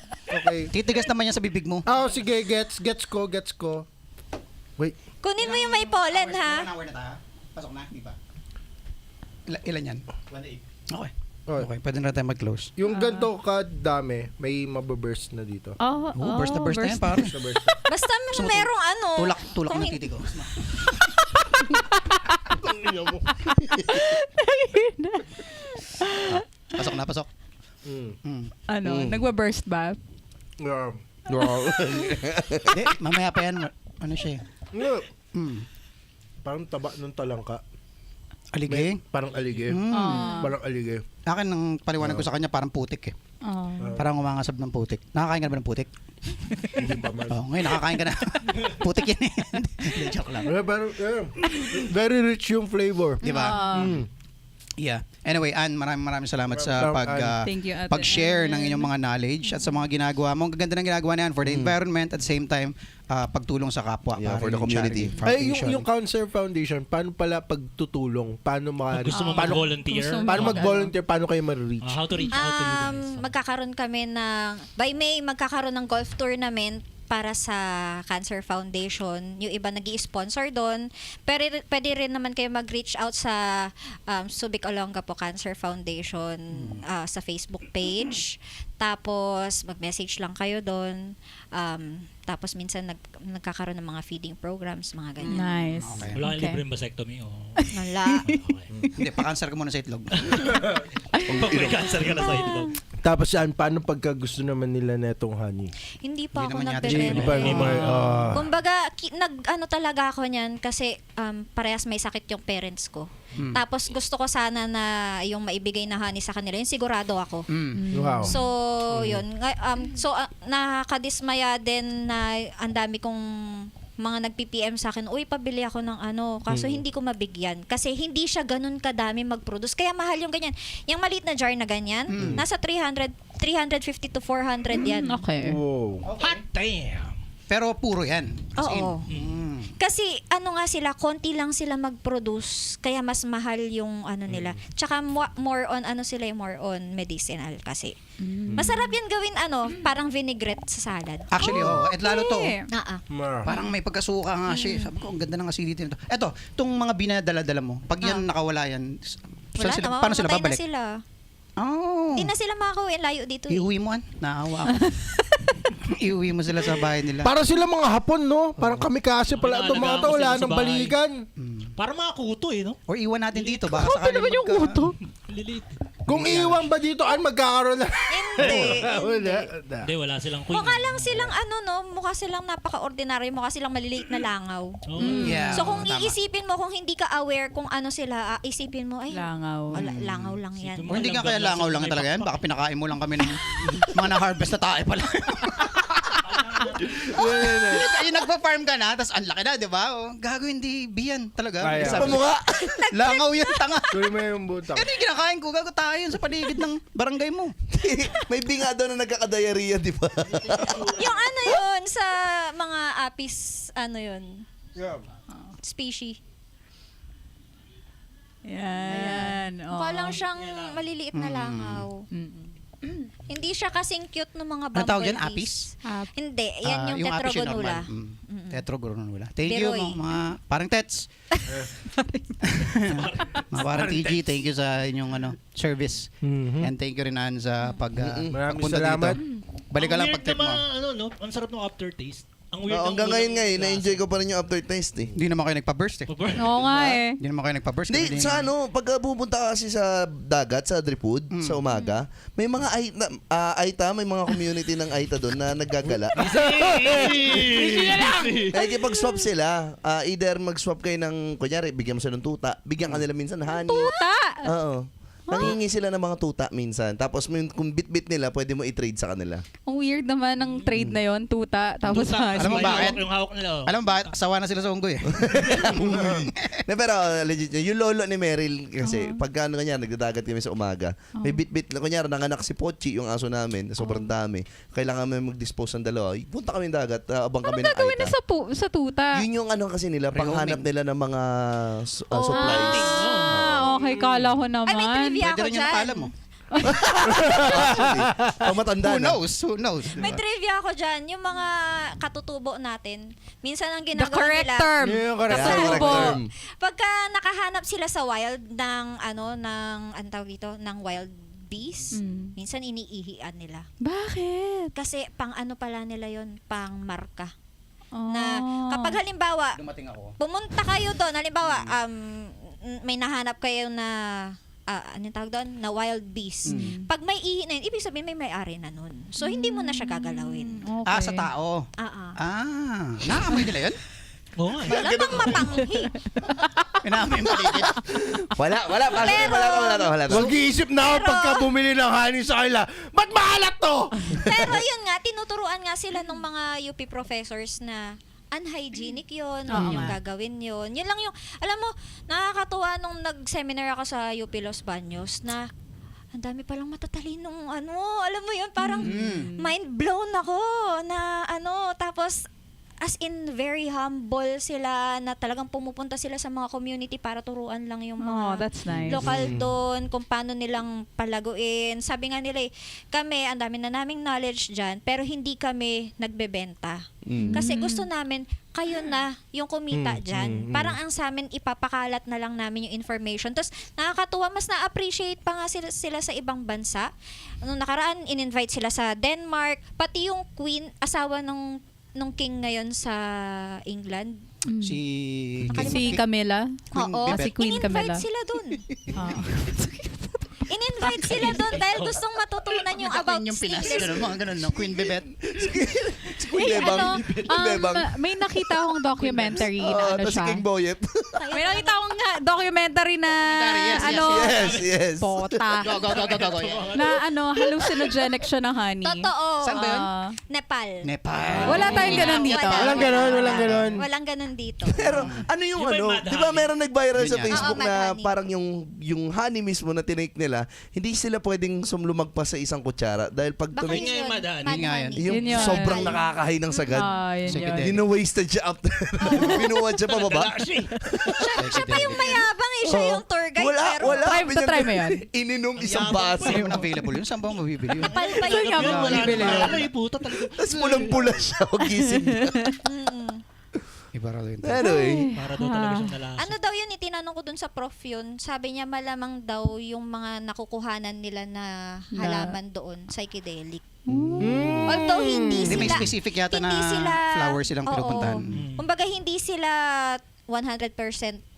Titigas naman yan sa bibig mo. Sige, gets ko. Wait. Kunin mo yung may pollen, ha? Hour na tayo. Pasok na, di ba? Ilan yan? 1.8. Okay, pwede na tayo mag-close. Yung ganito kadami, may mababurst na dito. Burst na yan, pare. Basta merong Tulak kung ng hin- titi ko. nagwa-burst ba? Yeah. Hindi, mamaya pa yan. Ano siya eh? Yeah. Mm. Parang taba ng talangka. Alige? Parang alige. Parang alige. Akin, ang paliwanag ko sa kanya, parang putik eh. Parang umangasab ng putik. Nakakain ka na ba ng putik? Hindi pa man. Ngayon nakakain ka na. Putik yan eh. Hindi, joke lang. Very rich yung flavor. Di ba? Yeah. Anyway, Ann, maraming salamat sa Thank you, Ate pag-share Ann. ng inyong mga knowledge at sa mga ginagawa mo. Ang gaganda ng ginagawa niyan for the environment at the same time pagtulong sa kapwa. Yeah, para for the yung community. charity Ay, foundation. yung Cancer Foundation, paano pala pagtutulong? Paano Gusto mo paano, mag-volunteer? paano mag-volunteer? Paano kayo ma-reach? How to reach out to you guys? Magkakaroon kami by May, magkakaroon ng golf tournament para sa Cancer Foundation. Yung iba nag-i-sponsor doon. Pero pwede rin naman kayo mag-reach out sa Subic Olonga po Cancer Foundation sa Facebook page. Tapos mag-message lang kayo doon. Tapos minsan nagkakaroon ng mga feeding programs, mga ganyan. Nice. Okay. Wala kang libreng vasectomy o... Wala. Hindi, pa-cancer ka muna sa itlog. Pag may cancer ka na sa itlog. Tapos yan, paano pagka gusto naman nila netong honey? Hindi pa Hindi ako naman yata Hindi nagbe-breastfeed. pa May naman. mga- Kumbaga, nag-ano talaga ako niyan kasi parehas may sakit yung parents ko. Tapos gusto ko sana na yung maibigay na honey sa kanila, yung sigurado ako. Wow. So, yun. Nakakadismaya din na ang dami kong mga nag-PPM sa akin, uy, pabili ako ng ano. Kaso hindi ko mabigyan. Kasi hindi siya ganun kadami mag-produce. Kaya mahal yung ganyan. Yung maliit na jar na ganyan, nasa 350 to 400 yan. Okay. Wow. Hot damn! Pero puro yan. As in. Oo. Kasi ano nga sila, konti lang sila mag-produce, kaya mas mahal yung ano nila. Tsaka more on ano sila, more on medicinal kasi. Masarap yan gawin parang vinaigrette sa salad. Actually, at lalo to, Ma. parang may pagkasuka nga siya. Sabi ko, ang ganda ng acidity nito. Eto, itong mga binadala-dala mo, pag yan nakawala yan, Wala sila, na, paano sila mamamatay babalik? na sila. Oh. Hindi na sila makakauwi, layo dito. Iuwi mo, naawa ako. Iuwi mo sila sa bahay nila. Parang sila mga Hapon, no? Parang kamikase pala itong mga to. Inaalagaan ko Wala sila sa nang bahay. balikan. Parang mga kuto no? Or iwan natin dito. Baka Kape sakali naman yung kuto. Lilit. Kung iwan ba dito, magkakaroon na. Hindi. Wala. Hindi, wala silang queen. Mukha lang silang mukha silang napaka-ordinary, mukha silang maliliit na langaw. Oh. Yeah, So kung tama. iisipin mo, kung hindi ka aware kung ano sila, isipin mo, ay, Langaw. langaw lang yan. Isipin O hindi ka kaya Alam langaw lang lang sila talaga may yan. Baka pinakain mo lang kami ng mga na-harvest na tae pala. Yung nagpa-farm ka na, tapos ang laki na, di ba? O, gago, hindi biyan talaga. Kaya. Isa pa mukha. Langaw yun, tanga. Kunin mo yung butak. Yan yung kinakain ko. Gago tayo yun sa paligid ng barangay mo. May binga daw na nagkakadiarrhea, di ba? Yung ano yun, sa mga apis, yun, species. Yan. Mukha lang siyang maliliit na langaw. Hindi siya kasing cute ng mga Ano tawag yan? bumblebees. Apis? Hindi, yan yung apis yung tetragonula. normal. Tetragonula. Thank you, Beroy. mga parang tets. Mga parang TG, thank you sa inyong service. And thank you rin, Ann, sa Maraming pagpunta salamat. dito. Balik ka lang Ang pag weird trip mo. naman, ang sarap ng aftertaste. Ang weird Hanggang ngayon na-enjoy ko pa rin yung aftertaste eh. Hindi naman kayo nagpa-burst eh. Oo nga eh. Hindi naman kayo nagpa-burst. Hindi, sa pag pupunta ka kasi sa dagat, sa Adrifood, sa umaga, may mga Aita, may mga community ng Aita doon na naggagala. Nakikipag-swap sila. Either mag-swap kayo ng, kunyari, bigyan mo sila ng tuta, bigyan ka nila minsan honey. Tuta! Oo. Nangingi sila ng mga tuta minsan. Tapos kung bit-bit nila, pwede mo i-trade sa kanila. Ang weird naman ng trade na yon, tuta. Tapos Alam mo bakit? Yung hawak nila. Alam mo ba, asawa na sila sa unggoy eh. Pero legit, yung lolo ni Meryl kasi pagka kanya nagdadagat kami sa umaga, may bit-bit na kunyari nanganak si Pochi, yung aso namin, sobrang dami. Kailangan kami mag-dispose ng dalawa. Punta kami ng dagat, abang kami ng gagawin na Aita. sa tuta? Yun yung kasi nila, panghanap nila ng mga supplies. Okay, kala ko naman. Ay, may trivia Pwede ako rin yung dyan. nakala mo. Actually, pamatanda Who na. knows? Who knows? May trivia ako dyan. Yung mga katutubo natin, minsan ang The ginagawa correct nila, term. Yung correct Yeah, correct Katutubo. term. pagka nakahanap sila sa wild ng tawag dito, ng wild bees, minsan iniihian nila. Bakit? Kasi pang ano pala nila yon, pang marka. Oh. Na kapag halimbawa, Dumating ako. pumunta kayo doon, halimbawa, may nahanap kayo na anong tawag doon? Na wild beast. Pag may ihi na yun, ibig sabihin may may-ari na nun. So, hindi mo na siya gagalawin. Okay. Sa tao. Naamoy nila yun? Oo nga. Wala bang matanghi. Inaamoy yung paligid. Wala to. Mag-iisip na ako pagka bumili ng honey sa kanila. Ba't maalat to? Pero yun nga, tinuturuan nga sila ng mga UP professors na unhygienic yun, huwag yung gagawin yun. Yun lang yung, alam mo, nakakatuwa nung nag-seminar ako sa UP Los Baños na ang dami palang matatalinong alam mo yun, parang mind blown ako na tapos as in very humble sila na talagang pumupunta sila sa mga community para turuan lang yung mga that's nice. lokal doon, kung paano nilang palaguin. Sabi nga nila kami, ang dami na naming knowledge dyan, pero hindi kami nagbebenta. Kasi gusto namin, kayo na yung kumita dyan. Parang ang sa amin, ipapakalat na lang namin yung information. Tapos nakakatuwa, mas na-appreciate pa nga sila sa ibang bansa. Nung nakaraan, in-invite sila sa Denmark, pati yung queen, asawa nung king ngayon sa England. Si Camilla. Oo, Si Queen Camilla. in-invite sila dun. In-invite sila doon dahil gustong matutunan yung about yung Pinas. English. Mga ganun, no? Queen Bebet. May nakita akong documentary na Si siya. King Boyet. May nakita akong documentary na Yes. pota. Go. Yeah. Na hallucinogenic siya ng honey. Totoo. Saan ba yun? Nepal. Wala tayong ganun dito. Walang ganon. Walang ganun dito. Pero ano yung Yung may mad di ba honey. meron nag-viral sa Yun yan. Facebook Oo, mad na honey. parang yung honey mismo na tinake nila, hindi sila pwedeng sumlumagpas sa isang kutsara dahil pag Baka tinake, nga yung madani. mad Yun nga honey. yung Yun yun. sobrang nakakahay ng sagad. Yun Sige, yun. din. Gina-wasted siya after. Binuwad siya pababa. Dala siya eh. Siya pa yung mayabang siya yung tour guide. pero Wala. Try mo yan. Ininom isang Mayabang baso. Saan mo available yun? Saan ba mo mabibili yun? Nepal pa Saan yun. nga ba Wala bibili na. yun? Ano yung puta talaga. Tapos pulang-pula siya. Gising niya. Iba raw yun. Anyway. Para daw talaga siyang nalasa. Ano daw yun, itinanong ko dun sa prof yun. Sabi niya malamang daw yung mga nakukuhanan nila na halaman doon, psychedelic. Although hindi Hindi, sila... may specific yata hindi na sila, flowers silang oo. pinupuntahan. Kumbaga hindi sila 100%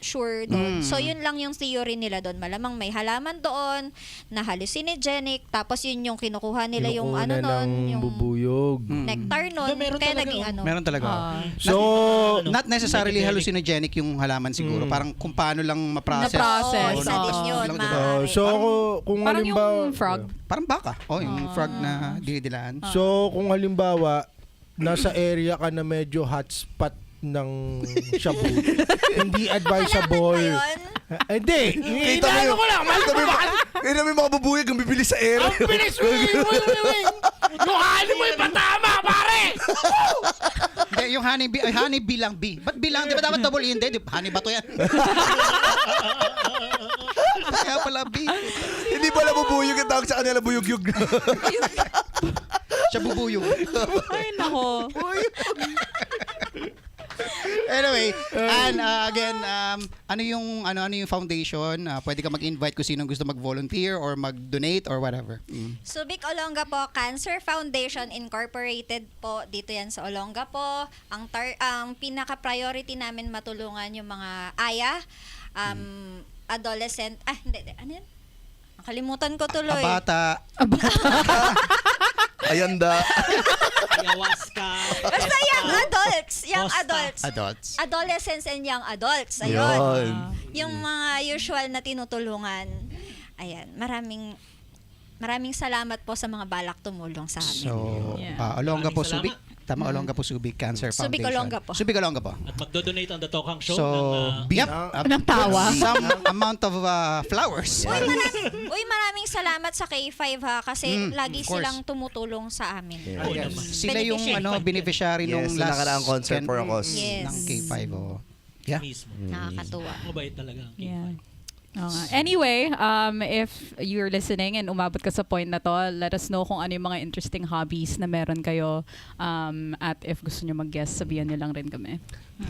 sure doon. So yun lang yung theory nila doon. Malamang may halaman doon na hallucinogenic, tapos yun yung kinukuha nila yung Kinukuha noon, ng yung bubuyog. nectar noon. Hindi, meron Kaya talaga, naging oh. ano. Meron talaga. So, Not necessarily Psychedelic. hallucinogenic yung halaman siguro. Parang kung paano lang ma-process. Na-process. Oo, isa din yun. Lang, diba? maaari. so kung Parang halimbawa, yung frog. Parang baka. Yung frog na dinidilaan. So, kung halimbawa, nasa area ka na medyo hotspot ng shabu, hindi advisable. Halaman ba yun? Hindi. Kita mo Inaano yung, ko lang. kita mo yung mga bubuyag ang bibili sa air. Ang bilis mo yung honey mo yung patama, pare! Hindi, yung honey bilang B. Ba't bilang? Di ba dapat double E? Hindi, honey ba to yan? Kaya pala B. Hindi pala bubuyog ang tawag sa kanila, buyog-yug. Siya bubuyog. Ay, nako. Anyway, and again, ano yung foundation? Pwede ka mag-invite kung sino gusto mag-volunteer or mag-donate or whatever. Subic Olonga po, Cancer Foundation Incorporated po. Dito yan sa Olonga po. Ang pinaka-priority namin matulungan yung mga aya, adolescent, ano yan? Nakalimutan ko tuloy. Bata. Ayanda. Ayahuasca. Basta young adults. Young Costa. adults. Adults. Adolescents and young adults. Yun. Ayun. Yung mga usual na tinutulungan. Ayan. Maraming salamat po sa mga balak tumulong sa amin. So, Yeah. Olonga po, Maraming Subic. Tama, Olonga po, Subic Cancer Subic Foundation. Olonga po. Subic Olonga po. At magdodonate ang The Tokang Show So, ng yep. Ng tawa. Some amount of flowers. Maraming salamat sa K5 ha kasi lagi of course. silang tumutulong sa amin. Oo naman. Sila yung beneficiary Yes, nung na last nakaraang concert for a cause. Yes. ng K5. Oh. Yeah. mismo. Nakakatuwa. Mabait talaga ang Yeah. K5. Oo nga. Anyway, if you're listening and umabot ka sa point na to, let us know kung ano yung mga interesting hobbies na meron kayo. At if gusto nyo mag-guest, sabihan nyo lang rin kami.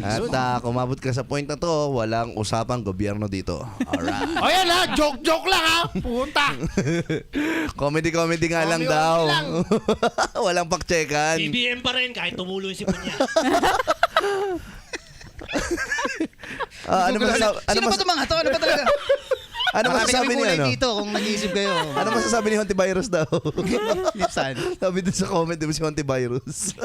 At kung umabot ka sa point na to, walang usapang gobyerno dito. Alright. O yan ha, joke lang ha. Puta. Comedy nga lang daw. Walang pakchekan. BBM pa rin kahit tumulo yung sipon niya. Ano ba Sino ba ito mga to? Ano ba talaga? Ano masasabi ni kulay ano? dito kung nag-iisip kayo. Ano masasabi ni Hontivirus daw? Lipsan. Sabi dun sa comment, di ba si Hontivirus?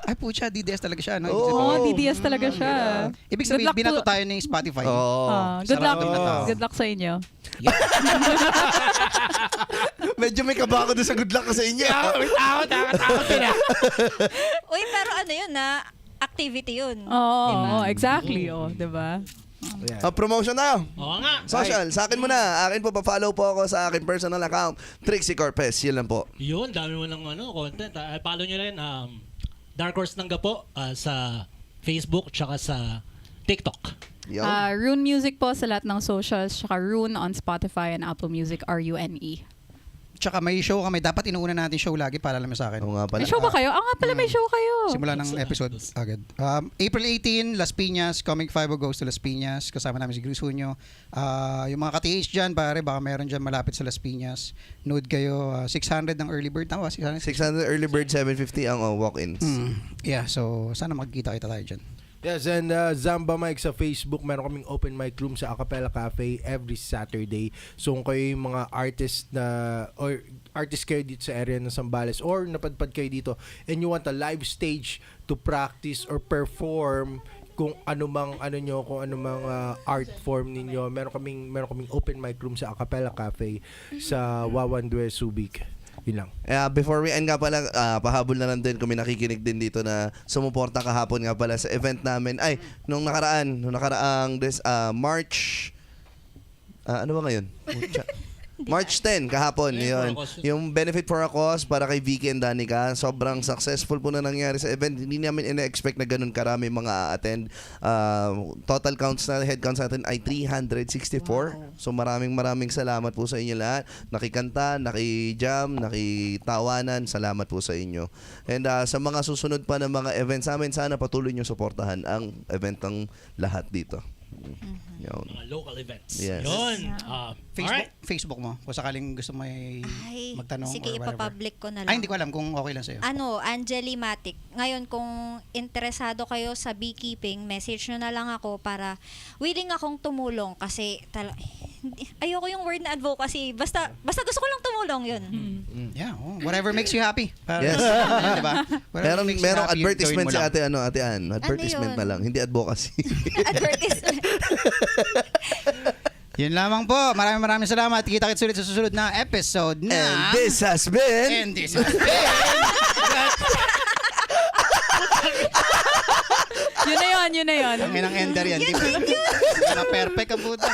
Ay pucha, DDS talaga siya. No? Oo, DDS talaga siya. Ibig sabihin, Good luck binato po. tayo ng Spotify. Oo. Good luck. Sarap na tao. Good luck sa inyo. Medyo may kaba ako dun sa good luck ko sa inyo. Takot na. Uy, pero ano yun activity yun. Oo, exactly. Oh, diba? Promotion tayo. Oo nga. Social, sa akin muna. Akin po, pa-follow po ako sa akin personal account, Trixie Corpez. Yun lang po. Yun, dami mo ng content. Follow nyo rin Dark Horse Nangga po sa Facebook tsaka sa TikTok. Yun. Rune Music po sa lahat ng socials, tsaka Rune on Spotify and Apple Music, RUNE. Tsaka may show kami. Dapat inuuna natin show lagi para alam mo sa akin. Oo nga pala. May show ba kayo? Nga pala may show kayo. Simula ng episode agad. April 18, Las Piñas. Comic 5 goes to Las Piñas. Kasama namin si Grisunyo. Yung mga ka-TH dyan, pare, baka meron dyan malapit sa Las Piñas. Nood kayo. 600 ng early bird. Tama, 600? 600 early bird, 750 ang walk-ins. Yeah, so sana magkikita-kita tayo dyan. Yes, and Zamba Mike sa Facebook, meron kaming open mic room sa Acapella Cafe every Saturday. So kung kayo yung mga artist or artist kayo dito sa area ng Zambales or napadpad kayo dito and you want a live stage to practice or perform kung ano mang art form ninyo, meron kaming open mic room sa Acapella Cafe sa Wawan Due Subic. Yun lang. Before we end nga pala, pahabol na lang din kung may nakikinig din dito na sumuporta kahapon nga pala sa event namin. Ay, nung nakaraang March, ano ba ngayon? March 10 kahapon, yun. Yung Benefit for a Cause para kay Vicky and Danica. Sobrang successful po na nangyari sa event. Hindi namin ina-expect na ganun karami mga attend. Total counts na, head counts natin ay 364. Wow. So maraming salamat po sa inyo lahat. Nakikanta, nakijam, nakitawanan. Salamat po sa inyo. And sa mga susunod pa na mga events namin, sana patuloy nyo suportahan ang event ng lahat dito. Yun. Mga local events. Yes. Yun. Facebook mo. Kung sakaling gusto mo magtanong Sige, or whatever. ipapublic ko na lang. Ay, hindi ko alam kung okay lang sa'yo. Angeli Matic. Ngayon, kung interesado kayo sa beekeeping, message nyo na lang ako para willing akong tumulong kasi ayoko yung word na advocacy. Basta gusto ko lang tumulong yun. Yeah, whatever makes you happy. Yes. Diba? Merong advertisement si ate. Ate Ann. Advertisement na yun? lang, hindi advocacy. Advertisement. Yun lamang po. Maraming salamat. Kita-kits ulit sa susunod na episode na... And this has been... And this has been... Yun na yun. Ang inang ender yan. Di ba? Perfect ang puto.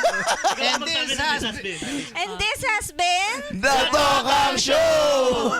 And this has been... And this has been... The Tokang Show!